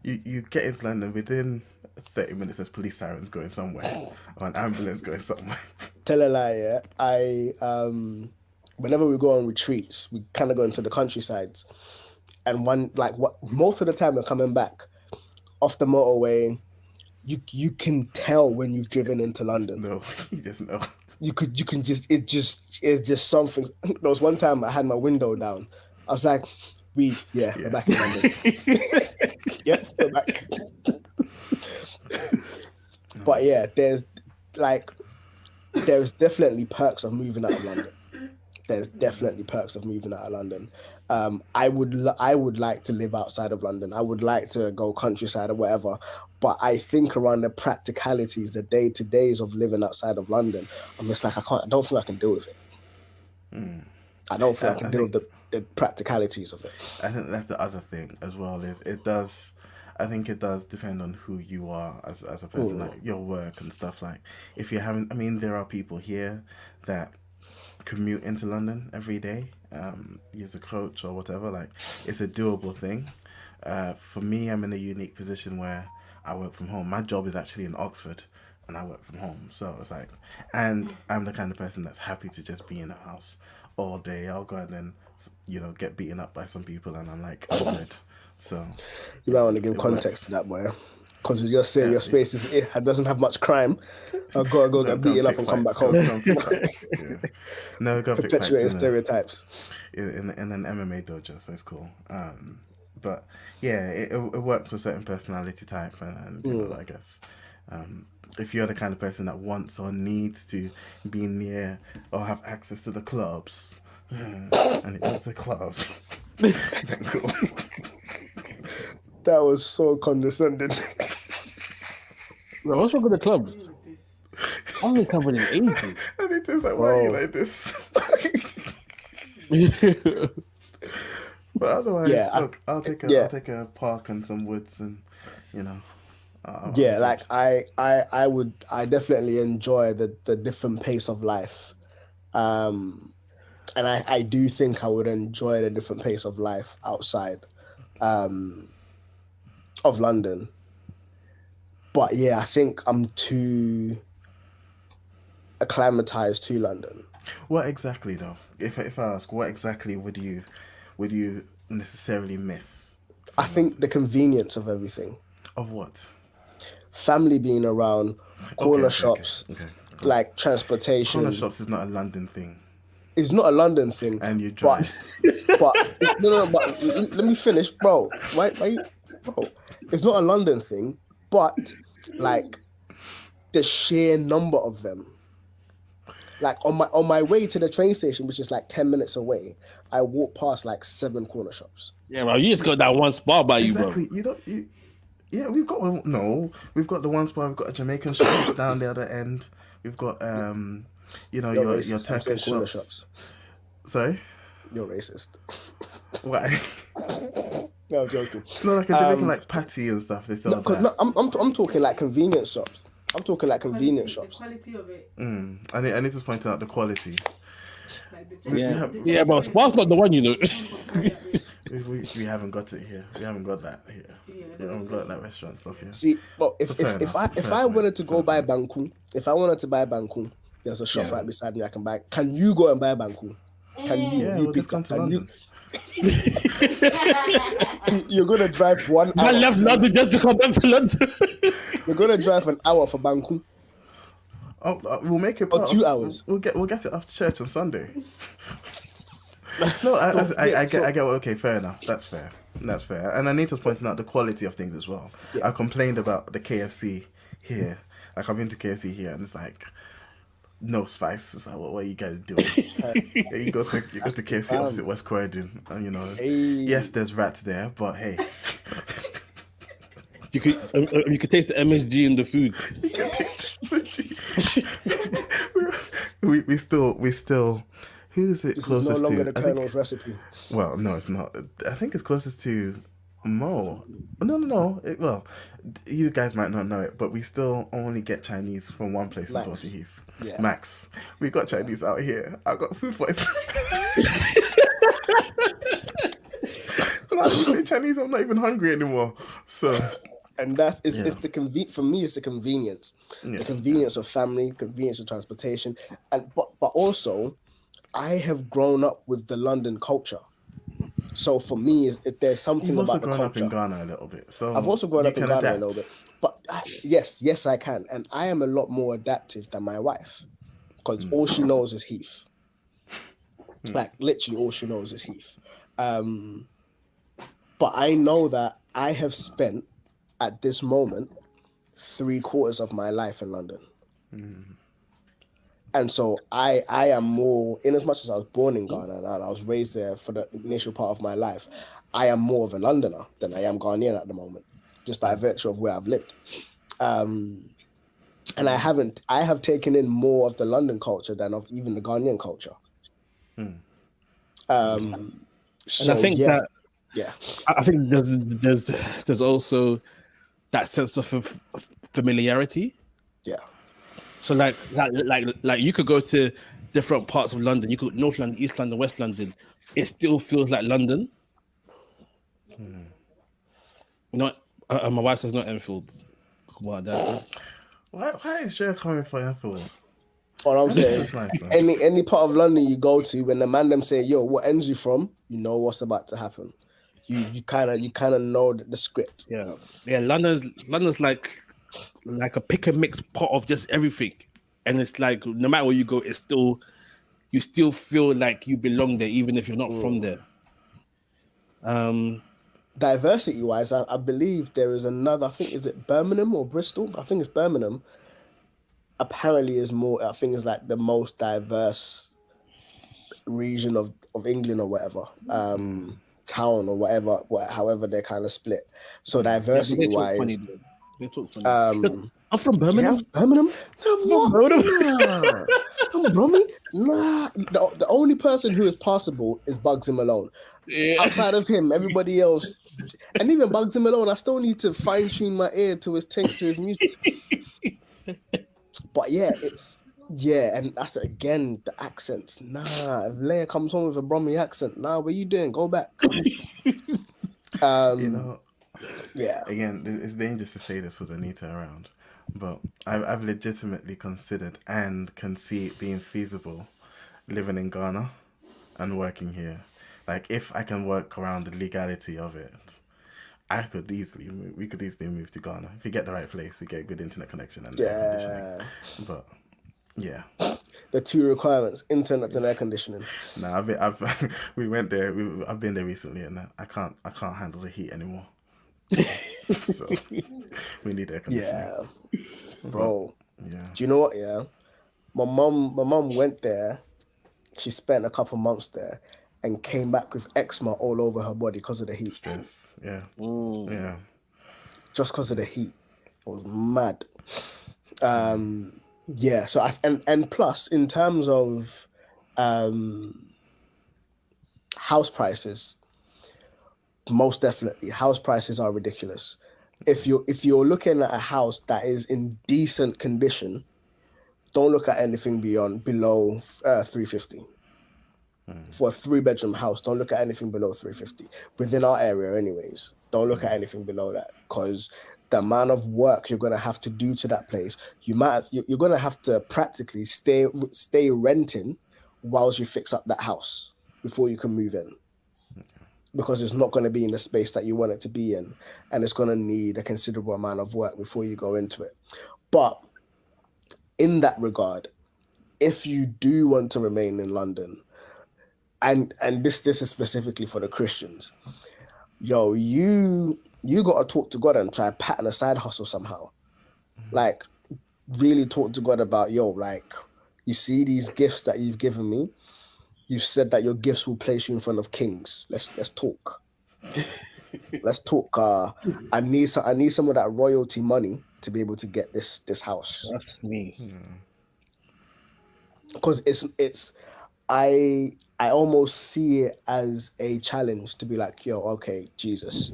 you get into London, within 30 minutes there's police sirens going somewhere or an ambulance going somewhere. Tell a lie, yeah. I whenever we go on retreats, we kind of go into the countrysides, and most of the time we're coming back off the motorway. You can tell when you've driven into London. No, you just know. You can just it's just something. There was one time I had my window down. I was like, we're back in London. Yep, we're back. But yeah, there's definitely perks of moving out of London. There's definitely perks of moving out of London. I would like to live outside of London. I would like to go countryside or whatever. But I think around the practicalities, the day-to-days of living outside of London, I'm just like, I don't think I can deal with it. I don't think I can deal with the practicalities of it. I think that's the other thing as well, is I think it does depend on who you are as a person, like your work and stuff. Like, if you're having, I mean, there are people here that commute into London every day, use a coach or whatever. Like, it's a doable thing. For me, I'm in a unique position where I work from home. My job is actually in Oxford, and I work from home. So it's like, and I'm the kind of person that's happy to just be in a house all day. I'll go and then, get beaten up by some people, and I'm like, I'm good. So You might want to give context to that, boy. Because you're saying your space doesn't have much crime. I've got to go get beaten up and come back home. No, go pick Perpetuating fights stereotypes. in an MMA dojo, so it's cool. But yeah, it works for certain personality type, and I guess if you're the kind of person that wants or needs to be near or have access to the clubs, and it's a club, then cool. That was so condescending. Bro, what's wrong with the clubs? I haven't covered in ages. And it's just like, why are you like this? But otherwise, Yeah, look, I'll take a park and some woods, and I'll I definitely enjoy the different pace of life, and I do think I would enjoy the different pace of life outside of London. But yeah, I think I'm too acclimatized to London. What exactly though? If I ask, what exactly would you necessarily miss? I think the convenience of everything. Of what? Family being around, corner shops, Okay. like transportation. Corner shops is not a London thing. It's not a London thing. And you drive. But let me finish, bro. Why you, bro? It's not a London thing, but like the sheer number of them. Like on my way to the train station, which is like 10 minutes away, I walk past like 7 corner shops. Yeah, bro, you just got that one spot by you, bro. Exactly. Yeah, we've got one. No, we've got the one spot. We've got a Jamaican shop down the other end. We've got your Turkish shops. Sorry, you're racist. Why? No, I'm joking. No, like a Jamaican like patty and stuff. They sell that. No, I'm talking like convenience shops. I'm talking like convenience shops. The quality of it. I need to point out the quality. Like Yeah, but Spot's not the one, you know. We haven't got it here. We haven't got that here. Yeah, We haven't got that restaurant stuff here. See, well, if I wanted to go buy Banku, there's a shop right beside me I can buy. Can you go and buy Banku? Can you? Yeah, you we'll just come to London. You're gonna drive 1 hour. I left London just to come back to London. You're gonna drive an hour for Banku. Oh, we'll make it. Or 2 hours. We'll get it after church on Sunday. No, I get. Okay, fair enough. That's fair. And I need to point out the quality of things as well. Yeah. I complained about the KFC here. Like, I've been to KFC here, and it's like no spice. It's like, what are you guys doing? You go to KFC opposite West Croydon, and yes, there's rats there, but hey. You could taste the MSG in the food. You can taste the MSG. we still. Who is it This closest is no longer to? the Colonel's recipe. Well, no, it's not. I think it's closest to Mo. No. Well, you guys might not know it, but we still only get Chinese from one place in Dorset Heath. Yeah. Max. We got Chinese out here. I got food poisoning. Now that you say Chinese, I'm not even hungry anymore. So. And it's the for me, it's the convenience. Yeah. The convenience of family, convenience of transportation, but also I have grown up with the London culture. So for me, there's something You've also about the grown culture. up in Ghana a little bit. So I've also grown up in Ghana adapt. a little bit. But yes, I can. And I am a lot more adaptive than my wife. Because all she knows is Heath. Like, literally all she knows is Heath. But I know that I have spent, at this moment, 3/4 of my life in London. And so I am more, in as much as I was born in Ghana and I was raised there for the initial part of my life, I am more of a Londoner than I am Ghanaian at the moment, just by virtue of where I've lived. And I have taken in more of the London culture than of even the Ghanaian culture. And I think I think there's also that sense of familiarity. Yeah. So like you could go to different parts of London. You could North London, East London, West London. It still feels like London. Not my wife says not Enfields. Well, that's Why is Joe coming for Enfield? What I'm saying, That's nice, man. any part of London you go to, when the man them say, "Yo, what ends you from?" You know what's about to happen. You kind of know the script. yeah. London's like a pick and mix pot of just everything, and it's like no matter where you go, you still feel like you belong there, even if you're not from there. Diversity wise, I believe there is another. I think is it Birmingham or Bristol? I think it's Birmingham. Apparently, is more. I think it's like the most diverse region of England or whatever, town or whatever, however they're kind of split. So diversity wise, They talk funny. Look, I'm from Birmingham. Yeah, Birmingham. Nah, what? I'm Brummy. Nah, the only person who is passable is Bugsy Malone. Yeah. Outside of him, everybody else, and even Bugsy Malone, I still need to fine tune my ear to his taste, to his music. But yeah, and that's again the accent. Nah, if Leia comes home with a Brummy accent, nah, what you doing? Go back. Yeah. Again, it's dangerous to say this with Anita around, but I've legitimately considered and can see it being feasible living in Ghana and working here. Like, if I can work around the legality of it, we could easily move to Ghana. If you get the right place, we get a good internet connection and air conditioning. But yeah, the two requirements: internet and air conditioning. No, we went there. I've been there recently, and I can't handle the heat anymore. So we need air conditioning. Yeah, bro. Yeah. Do you know what? Yeah, my mom went there. She spent a couple months there, and came back with eczema all over her body because of the heat. Stress. Yeah. Yeah. Just because of the heat, it was mad. Yeah. So and plus in terms of house prices, most definitely house prices are ridiculous. If you're looking at a house that is in decent condition, don't look at anything below 350. For a 3-bedroom house, don't look at anything below 350 within our area anyways. Don't look at anything below that, because the amount of work you're going to have to do to that place, you're going to have to practically stay renting whilst you fix up that house before you can move in, because it's not going to be in the space that you want it to be in, and it's going to need a considerable amount of work before you go into it. But in that regard, if you do want to remain in London, and this is specifically for the Christians, yo, you got to talk to God and try pattern a side hustle somehow. Like, really talk to God about, yo, like, you see these gifts that you've given me. You've said that your gifts will place you in front of kings. Let's talk. Let's talk. I need some of that royalty money to be able to get this house. That's me. Because I almost see it as a challenge to be like, yo, okay, Jesus,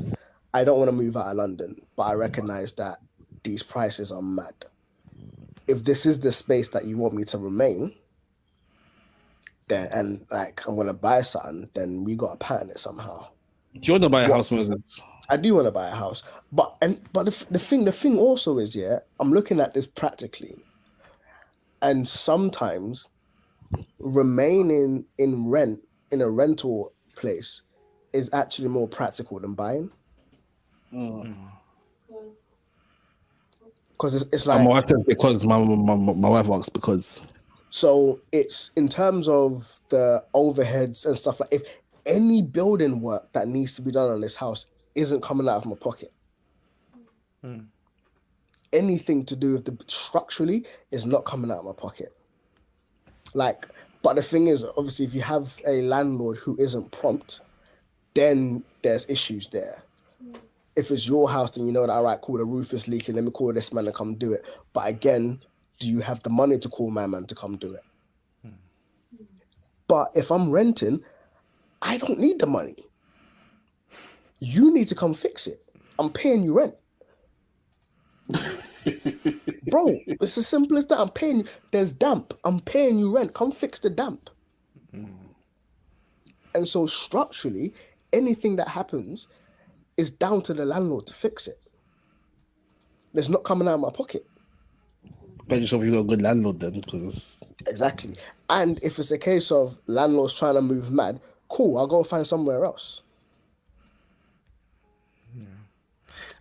I don't want to move out of London, but I recognize that these prices are mad. If this is the space that you want me to remain, then, and like I'm gonna buy something, then we gotta pattern it somehow. Do you want to buy a house, Moses? I do want to buy a house, but the thing also is, yeah, I'm looking at this practically, and sometimes remaining in a rental place is actually more practical than buying. Because it's like, because my wife asks because. So it's in terms of the overheads and stuff, like if any building work that needs to be done on this house isn't coming out of my pocket. Anything to do with the structurally is not coming out of my pocket. Like, but the thing is, obviously, if you have a landlord who isn't prompt, then there's issues there. If it's your house, then you know that, all right, cool, the roof is leaking, let me call this man to come do it. But again, do you have the money to call my man to come do it? But if I'm renting, I don't need the money. You need to come fix it. I'm paying you rent. Bro, it's as simple as that. I'm paying you. There's damp. I'm paying you rent. Come fix the damp. And so structurally, anything that happens is down to the landlord to fix it. It's not coming out of my pocket. Bet yourself you got a good landlord then, because Exactly. And if it's a case of landlords trying to move mad, cool, I'll go find somewhere else.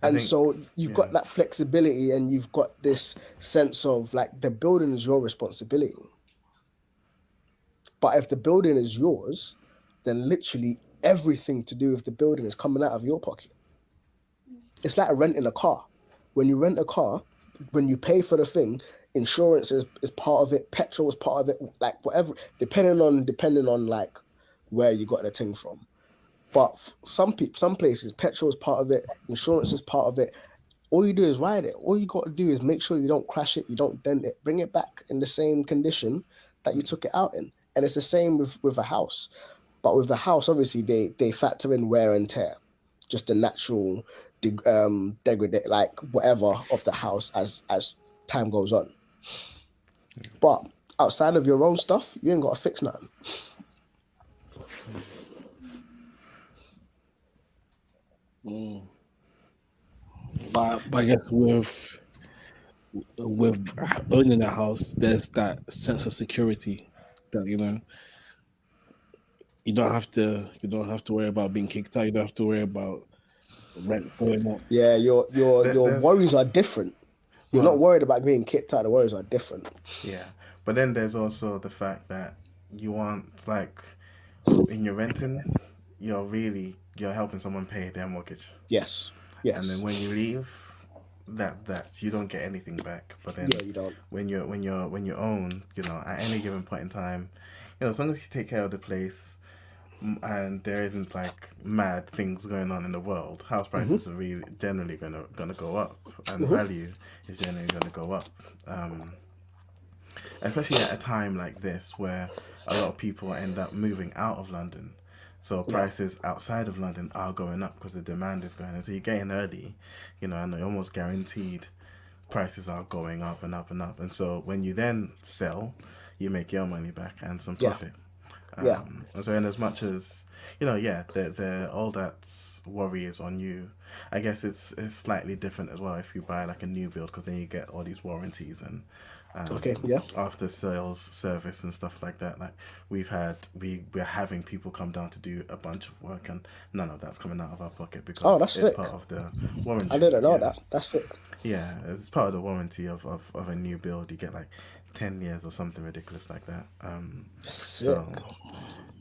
And so you've got that flexibility, and you've got this sense of like the building is your responsibility. But if the building is yours, then literally everything to do with the building is coming out of your pocket. It's like renting a car. When you rent a car, when you pay for the thing, insurance is part of it, petrol is part of it, like whatever, depending on like where you got the thing from. But some places, petrol is part of it, insurance is part of it. All you do is ride it. All you got to do is make sure you don't crash it, you don't dent it, bring it back in the same condition that you took it out in. And it's the same with a house. But with a house, obviously, they factor in wear and tear, just the natural degrade, like whatever of the house as time goes on. But outside of your own stuff, you ain't got to fix nothing. But I guess with owning a house, there's that sense of security that you don't have to worry about being kicked out. You don't have to worry about rent going up. Yeah, your worries are different. You're not worried about being kicked out. The worries are different. Yeah, but then there's also the fact that you want, like, in your renting, you're helping someone pay their mortgage. Yes. And then when you leave, that you don't get anything back. But then you don't. When you own, at any given point in time, as long as you take care of the place, and there isn't like mad things going on in the world, house prices are really generally gonna go up, and value is generally gonna go up. Especially at a time like this where a lot of people end up moving out of London. So prices outside of London are going up because the demand is going up. So you get in early, and you're almost guaranteed prices are going up and up and up. And so when you then sell, you make your money back and some profit. And so in as much as, the all that worry is on you, I guess it's slightly different as well if you buy like a new build, because then you get all these warranties and after sales service and stuff like that. Like we're having people come down to do a bunch of work, and none of that's coming out of our pocket because that's it's sick. part of the warranty. I didn't know that. That's sick. Yeah, it's part of the warranty of a new build. You get like 10 years or something ridiculous like that. So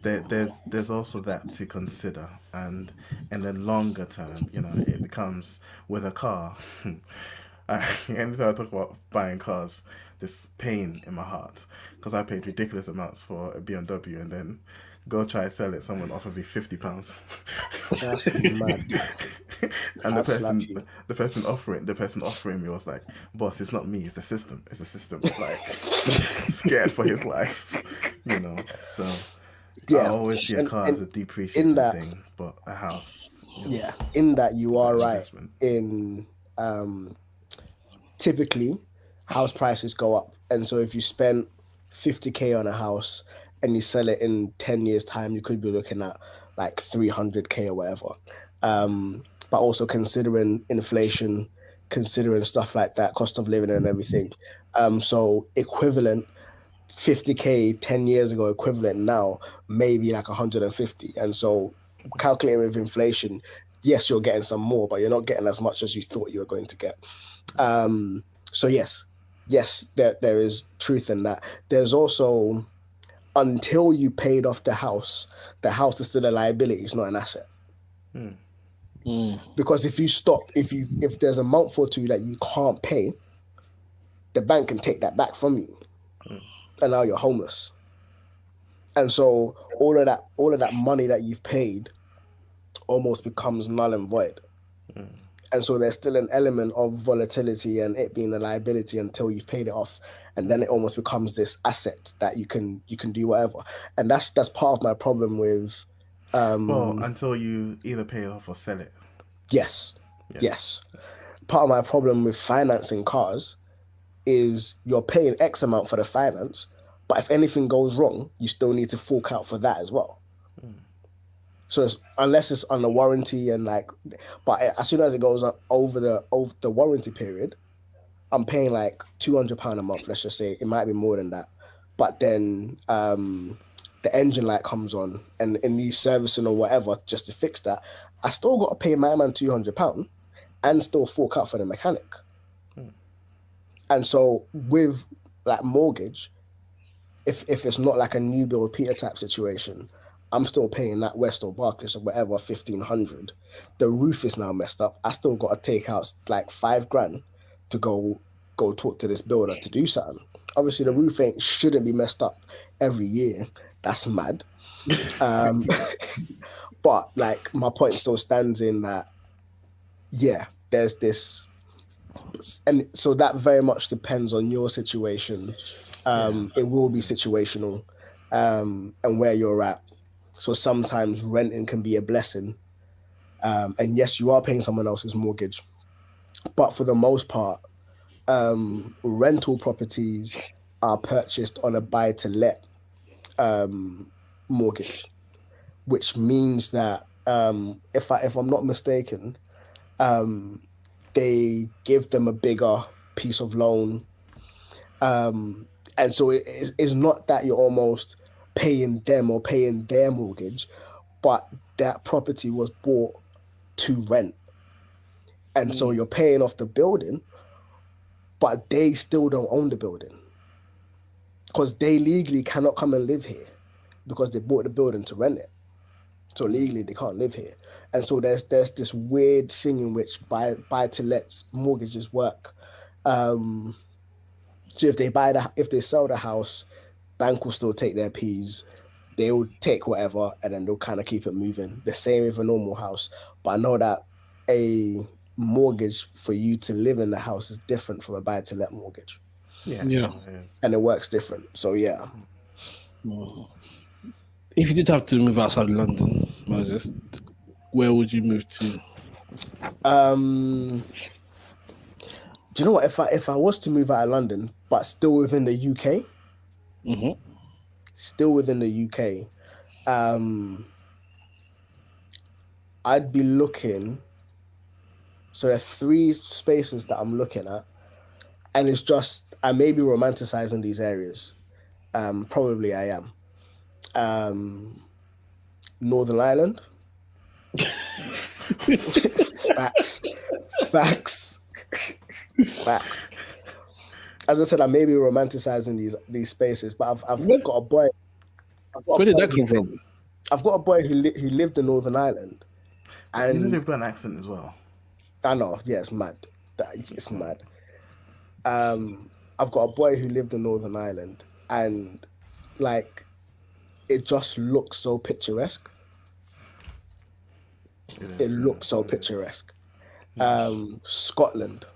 there's also that to consider, and then longer term, it becomes with a car. Anytime I talk about buying cars, this pain in my heart, because I paid ridiculous amounts for a BMW, and then go try to sell it, someone offered me £50. That's mad. And the person offering me was like, "Boss, it's not me, it's the system. It's the system." Like scared for his life, So I always see a car as a depreciating thing, but a house. In that you are right. In typically, house prices go up, and so if you spend 50k on a house and you sell it in 10 years' time, you could be looking at like 300k or whatever. But also considering inflation, considering stuff like that, cost of living and everything. So equivalent 50k 10 years ago, equivalent now, maybe like 150. And so calculating with inflation, yes, you're getting some more, but you're not getting as much as you thought you were going to get. So yes, there is truth in that. There's also, until you paid off the house is still a liability, it's not an asset. Because if there's a month or two that you can't pay, the bank can take that back from you, and now you're homeless. And so all of that money that you've paid almost becomes null and void. And so there's still an element of volatility and it being a liability until you've paid it off, and then it almost becomes this asset that you can do whatever. And that's part of my problem with. Until you either pay it off or sell it. Yes. Part of my problem with financing cars is you're paying X amount for the finance, but if anything goes wrong, you still need to fork out for that as well. So unless it's on the warranty and like, but as soon as it goes over the warranty period, I'm paying like £200 a month. Let's just say it might be more than that. But then the engine light comes on and it needs servicing or whatever just to fix that. I still got to pay my man £200 and still fork out for the mechanic. And so with like mortgage, if it's not like a new build Peter type situation, I'm still paying that West or Barclays or whatever £1,500. The roof is now messed up. I still got to take out like £5,000 to go talk to this builder to do something. Obviously, the roof shouldn't be messed up every year. That's mad. But like my point still stands in that, yeah, there's this, and so that very much depends on your situation. It will be situational, and where you're at. So sometimes renting can be a blessing. And yes, you are paying someone else's mortgage. But for the most part, rental properties are purchased on a buy-to-let mortgage, which means that if I'm not mistaken, they give them a bigger piece of loan. And so it's not that you're almost paying them or paying their mortgage, but that property was bought to rent. And so you're paying off the building, but they still don't own the building because they legally cannot come and live here because they bought the building to rent it. So legally they can't live here. And so there's this weird thing in which buy-to-let mortgages work. So if they sell the house, bank will still take their P's. They'll take whatever, and then they'll kind of keep it moving. The same with a normal house. But I know that a mortgage for you to live in the house is different from a buy-to-let mortgage. Yeah. And it works different. So, yeah. If you did have to move outside London, Moses, where would you move to? Do you know what? If I was to move out of London, but still within the UK, I'd be looking. So there are 3 spaces that I'm looking at, and it's just I may be romanticizing these areas. Probably I am. Northern Ireland. Facts. As I said, I may be romanticizing these spaces, but I've got a boy. Where did that come from? I've got a boy who lived in Northern Ireland, and you know they've got an accent as well. I know, yeah, it's mad. It's mad. I've got a boy who lived in Northern Ireland, and like, it just looks so picturesque. It looks so picturesque. Scotland.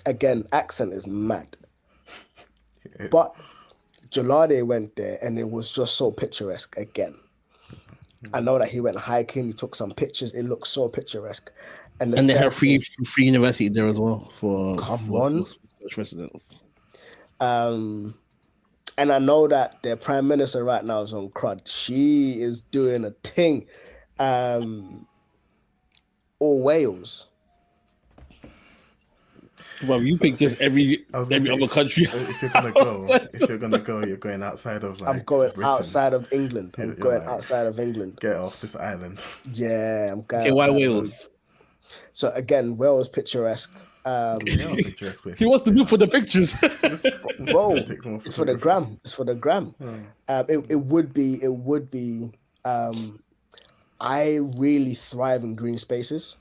Again, accent is mad. But Jalade went there and it was just so picturesque again. I know that he went hiking, he took some pictures, it looks so picturesque. And they have free university there as well for residents. And I know that their prime minister right now is on crud. She is doing a thing. Or Wales. Well, you pick just every other country. If you're gonna go, you're going outside of. Like, I'm going Britain. outside of England. I'm going outside of England. Get off this island. Yeah, I'm going. Okay, why Wales? So again, Wales picturesque. He wants to move for the pictures. Bro, it's for the gram. It's for the gram. It would be. I really thrive in green spaces.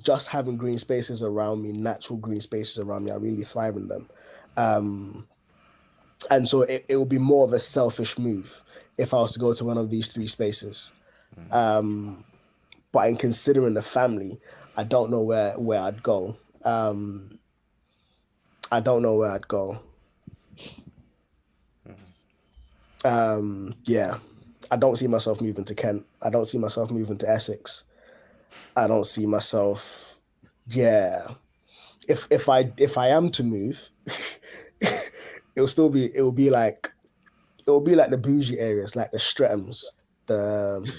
Just having green spaces around me, natural green spaces around me, I really thrive in them. And so it will be more of a selfish move if I was to go to one of these 3 spaces. But in considering the family, I don't know where I'd go. Yeah. I don't see myself moving to Kent. I don't see myself moving to Essex. I don't see myself, if I am to move, it'll be like the bougie areas, like the Streathams, the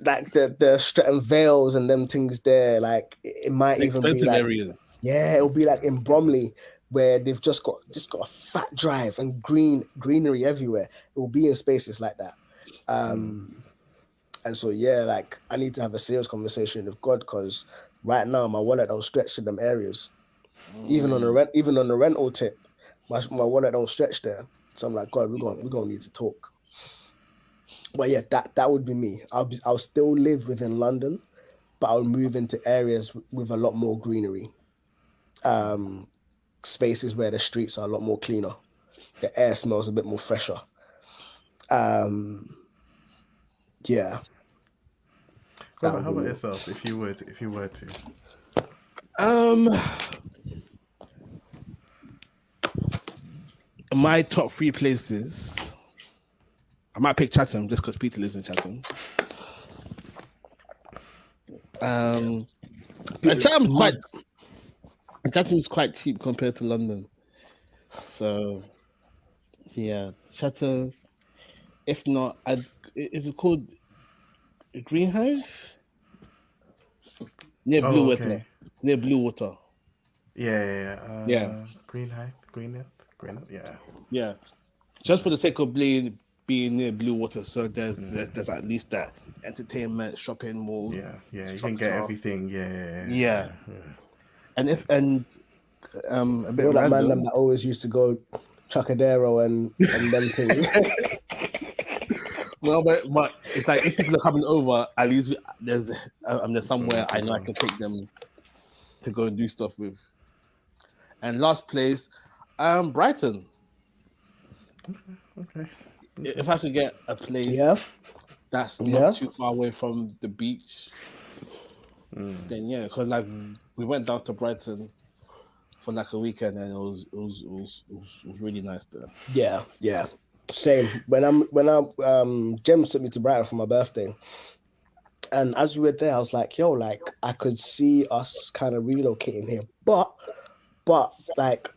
the Streatham Vales and them things there. Like it might even be Expensive like, areas. yeah, it'll be like in Bromley where they've just got a fat drive and greenery everywhere. It will be in spaces like that. And so yeah, like I need to have a serious conversation with God, because right now my wallet don't stretch to them areas. Even on the rental tip, my wallet don't stretch there. So I'm like, God, we're gonna need to talk. But yeah, that would be me. I'll still live within London, but I'll move into areas with a lot more greenery. Spaces where the streets are a lot more cleaner. The air smells a bit more fresher. Yeah. How about yourself? If you were to. My top 3 places. I might pick Chatham just because Peter lives in Chatham. And Chatham's quite cheap compared to London. So yeah, Chatham. If not, is it called Greenhive? Near Blue Water. Okay. Near Blue Water. Yeah. Yeah. Greenhive. Yeah. Yeah. Just for the sake of being near Blue Water, so there's at least that entertainment, shopping mall. Yeah. You structure. can get everything. Yeah. And a bit You're that man random. that always used to go Chacadero and them things. Well, but it's like if people are coming over, at least there's somewhere I know I can take them to go and do stuff with. And last place, Brighton. Okay. If I could get a place that's not too far away from the beach, then yeah, because like we went down to Brighton for like a weekend and it was really nice there. Yeah. Same. When Jem took me to Brighton for my birthday, and as we were there, I was like, yo, like I could see us kind of relocating here. But like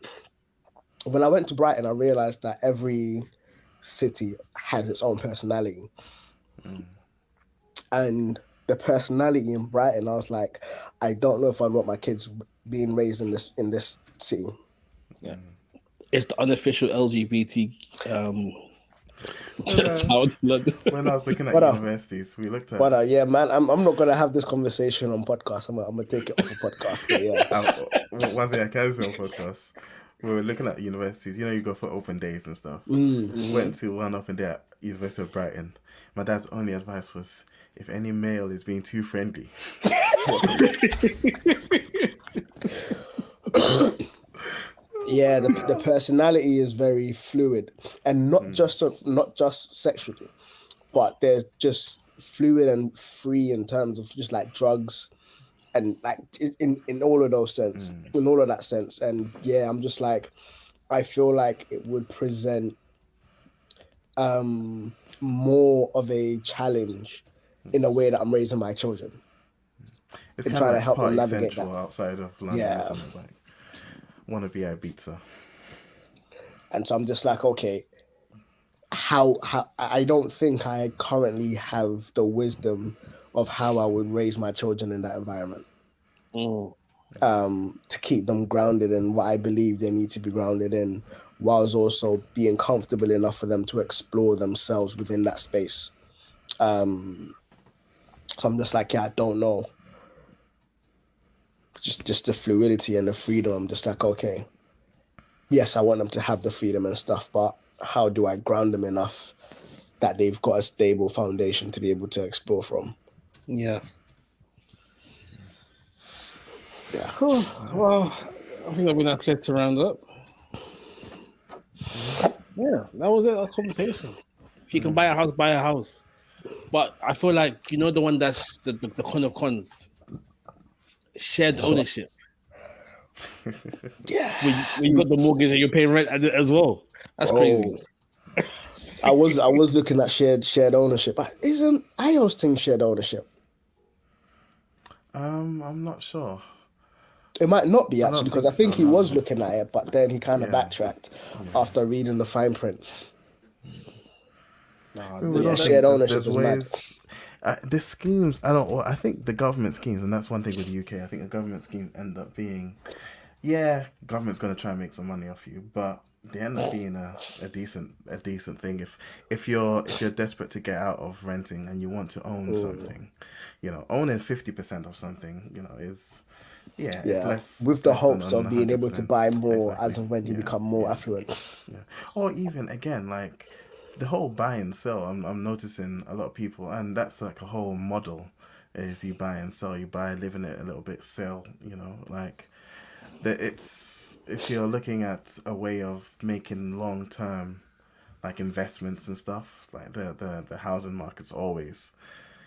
when I went to Brighton, I realized that every city has its own personality. And the personality in Brighton, I was like, I don't know if I'd want my kids being raised in this city. Yeah. It's the unofficial LGBT town. When I was looking at universities, we looked at. But yeah, man, I'm not gonna have this conversation on podcast. I'm gonna take it off a podcast. But yeah, one thing I can say on podcast, we were looking at universities. You go for open days and stuff. We went to one open day at University of Brighton. My dad's only advice was, if any male is being too friendly. Yeah, the personality is very fluid, and not just sexually, but they're just fluid and free in terms of just like drugs, and like in all of those sense, in all of that sense. And yeah, I'm just like, I feel like it would present more of a challenge in a way that I'm raising my children. It's and kind trying of to help them party navigate central that. outside of London. Yeah. It's like, want to be at Ibiza. And so I'm just like, okay, how I don't think I currently have the wisdom of how I would raise my children in that environment. To keep them grounded in what I believe they need to be grounded in, whilst also being comfortable enough for them to explore themselves within that space. So I'm just like, yeah, I don't know. Just the fluidity and the freedom. I'm just like, okay, yes, I want them to have the freedom and stuff, but how do I ground them enough that they've got a stable foundation to be able to explore from? Yeah. Yeah. Well, I think I'm gonna place to round up. Yeah, that was it. A conversation. If you can buy a house, buy a house. But I feel like the one that's the con of cons. Shared ownership. Yeah. When you got the mortgage and you're paying rent as well. That's crazy. I was looking at shared ownership. Isn't IO's thing shared ownership? I'm not sure. It might not be I don't actually, because I think think so, he was no. looking at it, but then he kind of Yeah. backtracked after reading the fine print. Nah, With Yeah, all shared things, ownership there's is mad. ways. There's schemes. I don't. Well, I think the government schemes, and that's one thing with the UK. I think the government schemes end up being, yeah, government's gonna try and make some money off you, but they end up being a decent thing if you're desperate to get out of renting and you want to own something, owning 50% of something, is it's Yeah, less with it's the less than hopes on of being able to 100%. buy more Exactly. as and when you Yeah. become more Yeah. affluent. Yeah. Or even again, like the whole buy and sell. I'm noticing a lot of people, and that's like a whole model. Is you buy and sell, you buy, live in it a little bit, sell. Like that. It's if you're looking at a way of making long term, like investments and stuff. Like the housing market's always,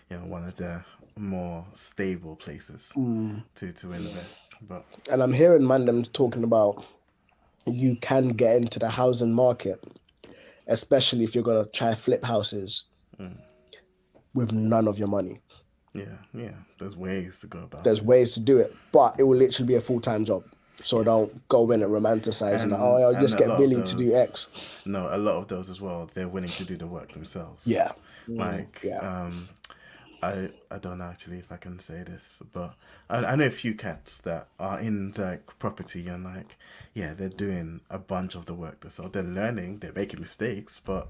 one of the more stable places to invest. But And I'm hearing them talking about you can get into the housing market, especially if you're gonna try flip houses with none of your money. yeah, there's ways to go about There's it. ways to do it, but it will literally be a full-time job. So don't go in and romanticize and I'll and just a get lot of Billy to do those, X. no, a lot of those as well, they're willing to do the work themselves. Yeah, Like, yeah. I don't know actually if I can say this, but I know a few cats that are in like property and like, yeah, they're doing a bunch of the work themselves. They're learning, they're making mistakes, but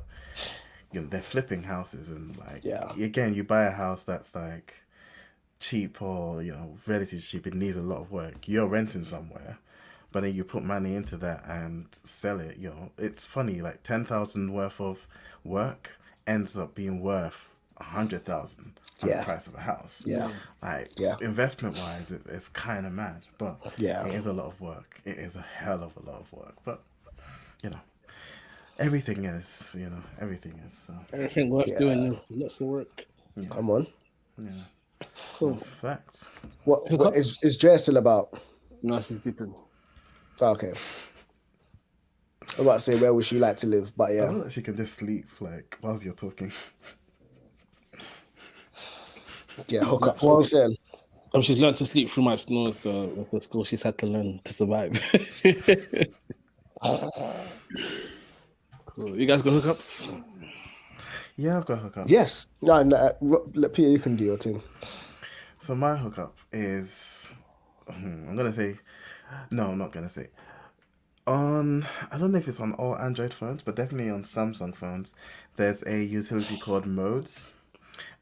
they're flipping houses and like, Yeah. again, you buy a house that's like cheap or relatively cheap, it needs a lot of work, you're renting somewhere, but then you put money into that and sell it. It's funny, like 10,000 worth of work ends up being worth 100,000 for the Yeah. price of a house. Yeah. Like, Yeah. investment wise, it's kind of mad, but Yeah. it is a lot of work. It is a hell of a lot of work, but everything is. Everything is. So Everything worth Yeah. doing. Lots of work. Come on. yeah, Cool. facts. What Hookups? is Dre still about? No, she's dipping. Okay. I'm about to say where would she like to live, but I yeah. love that she can just sleep like whilst you're talking. Yeah, hookups. What we saying? She's learned to sleep through my snores, so that's the skill she's had to learn to survive. Cool. You guys got hookups? Yeah, I've got a hookup. Yes. No, Peter, you can do your thing. So my hookup is, I'm gonna say, no, I'm not gonna say. I don't know if it's on all Android phones, but definitely on Samsung phones, there's a utility called Modes,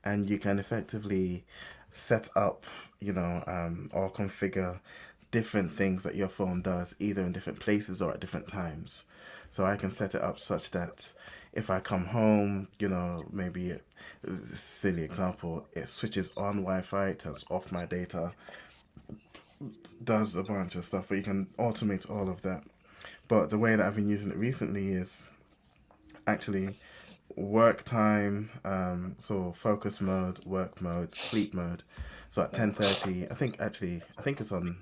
and you can effectively set up, or configure different things that your phone does, either in different places or at different times. So I can set it up such that if I come home, maybe a silly example, it switches on Wi-Fi, it turns off my data, does a bunch of stuff, but you can automate all of that. But the way that I've been using it recently is actually work time, so focus mode, work mode, sleep mode. So at 10:30, I think it's on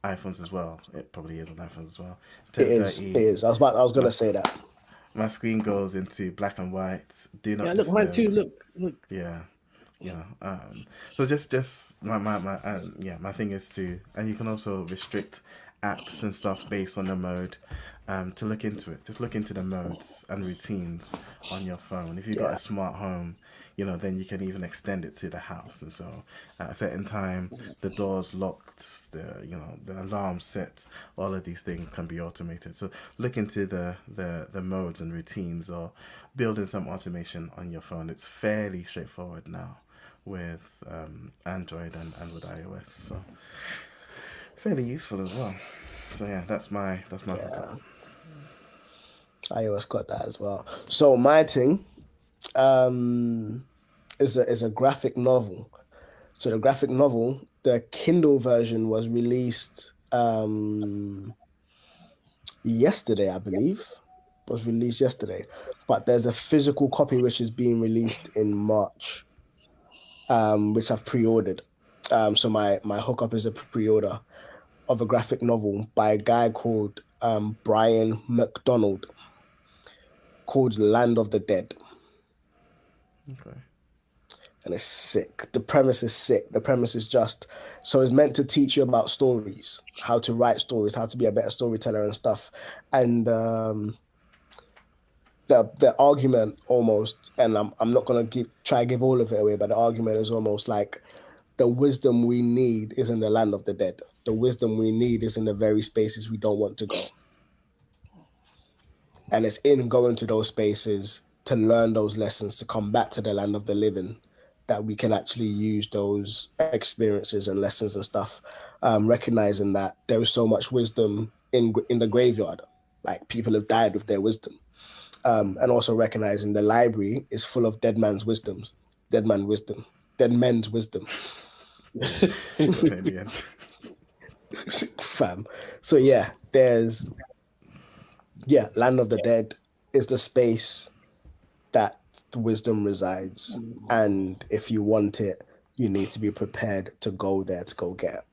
iPhones as well. It probably is on iPhones as well. It is. 10:30. I was gonna say that. My screen goes into black and white. Do not Yeah, look, mine disturb. too. Look. Yeah. So just my thing is to, and you can also restrict apps and stuff based on the mode, to look into it. Just look into the modes and routines on your phone. If you've got a smart home, then you can even extend it to the house. And so at a certain time, the doors locked, the alarm set, all of these things can be automated. So look into the modes and routines, or building some automation on your phone. It's fairly straightforward now with Android and with iOS. So fairly useful as well. So yeah, that's my hookup. iOS got that as well. So my thing is a graphic novel. So the graphic novel, the Kindle version was released yesterday, I believe. Was released yesterday. But there's a physical copy which is being released in March, which I've pre-ordered. So my hookup is a pre-order of a graphic novel by a guy called Brian McDonald, called Land of the Dead. Okay. and it's sick. The premise is sick. The premise is just so it's meant to teach you about stories, how to write stories, how to be a better storyteller and stuff. And the argument almost, and I'm not gonna try to give all of it away, but the argument is almost like the wisdom we need is in the land of the dead. The wisdom we need is in the very spaces we don't want to go. And it's in going to those spaces to learn those lessons, to come back to the land of the living, that we can actually use those experiences and lessons and stuff, recognizing that there is so much wisdom in the graveyard. Like, people have died with their wisdom. And also recognizing the library is full of dead men's wisdom. Fam. So yeah, land of the dead is the space that the wisdom resides. And if you want it, you need to be prepared to go there to go get it.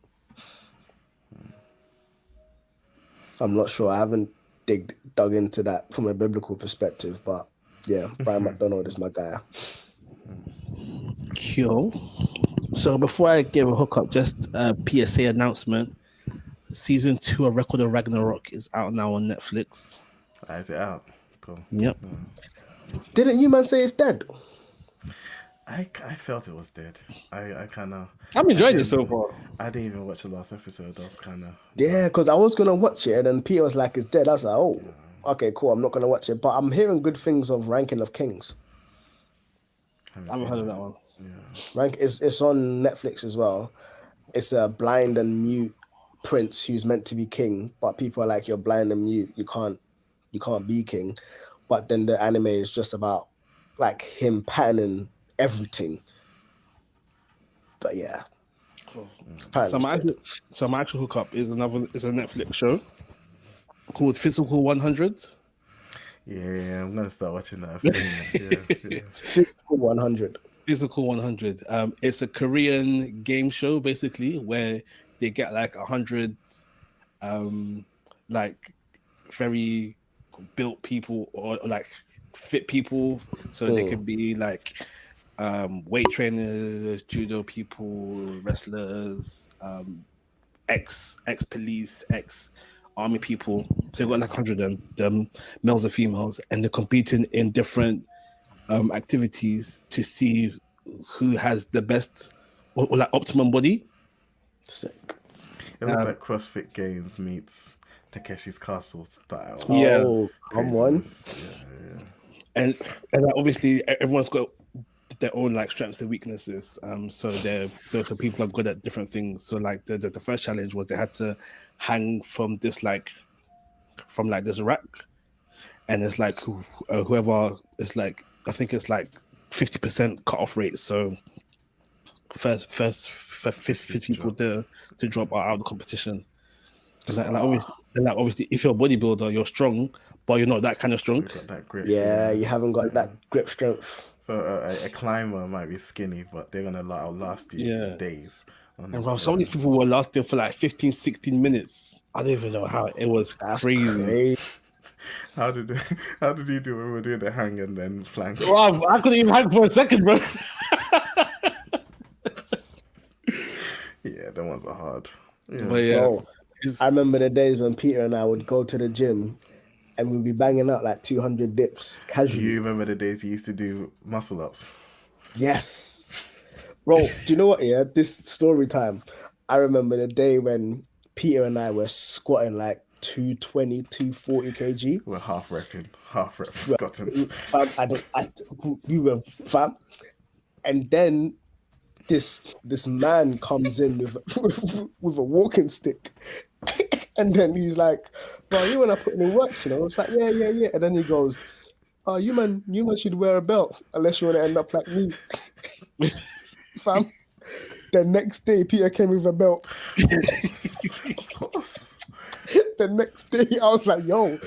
I'm not sure. I haven't dug into that from a biblical perspective, but yeah, Brian McDonald is my guy. Cool. So before I give a hookup, just a PSA announcement. Season 2 of Record of Ragnarok is out now on Netflix. Is it out? Cool. Yep. Didn't you man say it's dead? I felt it was dead. I kind of... I'm enjoying it so far. I didn't even watch the last episode. I was kind of... Yeah, because I was going to watch it, and then Peter was like, it's dead. I was like, oh, okay, cool. I'm not going to watch it. But I'm hearing good things of Ranking of Kings. I haven't heard of that one. Yeah. It's on Netflix as well. It's a blind and mute prince who's meant to be king, but people are like, you're blind and mute. You can't be king. But then the anime is just about like him patterning everything. But yeah. Cool. So my actual hookup is a Netflix show called Physical 100. Yeah, I'm gonna start watching that. I've seen it. Yeah. Physical 100. Physical 100. It's a Korean game show basically where they get like 100 like very built people or like fit people, so they could be like weight trainers, judo people, wrestlers, ex police, ex army people. So they've got like 100 of them, males and females, and they're competing in different activities to see who has the best or like optimum body. Sick. It looks like CrossFit Games meets Takeshi's Castle style. Yeah. Oh, come on. Yeah. And like, obviously everyone's got their own like strengths and weaknesses. So those people are good at different things. So like the first challenge was they had to hang from this rack, and it's like whoever is like, I think it's like 50% cut off rate. So first 50 people to drop out of the competition. And obviously, if you're a bodybuilder, you're strong, but you're not that kind of strong. You've got that grip. Yeah, you haven't got that grip strength. So a climber might be skinny, but they're gonna outlast you days. And some of these people were lasting for like 15, 16 minutes. I don't even know how it was. That's crazy. How did you do when we were doing the hang and then flank? Wow, I couldn't even hang for a second, bro. Yeah, them ones are hard. Yeah. But yeah, Bro, I remember the days when Peter and I would go to the gym and we'd be banging out like 200 dips casually. You remember the days you used to do muscle ups? Yes. Bro, do you know what? Yeah, this story time. I remember the day when Peter and I were squatting like 220, 240 kg. We're half rep squatting. We were fam. And then this man comes in with a walking stick. And then he's like, bro, you wanna put in work, you know? It's like, yeah. And then he goes, oh, you man should wear a belt unless you want to end up like me. Fam. The next day, Peter came with a belt. Of course. The next day, I was like, yo,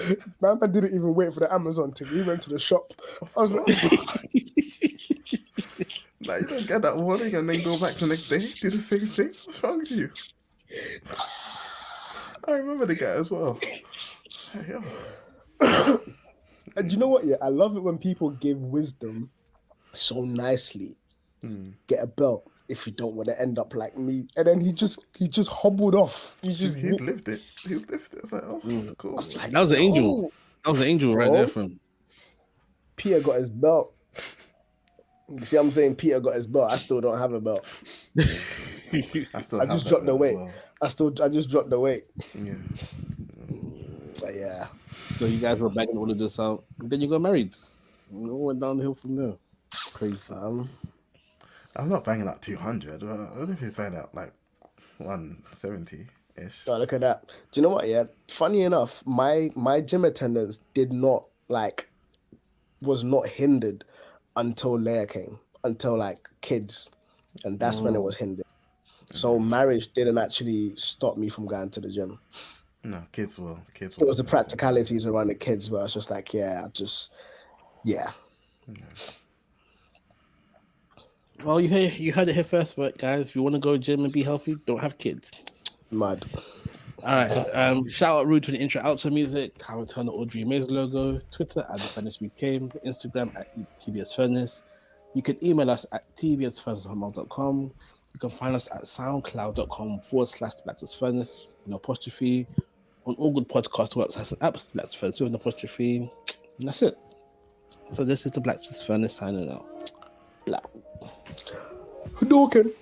man didn't even wait for the Amazon thing. He went to the shop. I was like, like, you don't get that warning and then go back the next day, do the same thing? What's wrong with you? I remember the guy as well. Yeah. And you know what? Yeah, I love it when people give wisdom so nicely. get a belt if you don't want to end up like me. And then he just hobbled off. He just He walked. lived it. He lived it. It's like, oh, cool. Like, that was an angel. Oh, That was an angel right bro. there from. Peter got his belt. You see, I'm saying Peter got his belt. I still don't have a belt. I just dropped the weight. I just dropped the weight. Yeah. But yeah. So you guys were banging all of this out. Then you got married. It all went downhill from there. Crazy. I'm not banging out 200. I don't know if he's banging out like 170-ish. Oh, look at that. Do you know what? Yeah. Funny enough, my gym attendance was not hindered until Leia came, until like kids, and that's when it was hindered. So marriage didn't actually stop me from going to the gym. No, kids will. It was the practicalities around the kids, but I was just like, yeah. Well, you heard it here first, but guys, if you want to go gym and be healthy, don't have kids. Mad. All right. Shout out Rude to the intro outro music. How return the Audrey Mays logo. Twitter at The Furnace UK. Instagram at TBS Furnace. You can email us at tbsfurnace@hotmail.com. You can find us at soundcloud.com/The Furnace, no apostrophe. On all good podcast works apps, Black's Furnace with an apostrophe. And that's it. So this is the BlackSmith Furnace signing out. Black. Hadouken.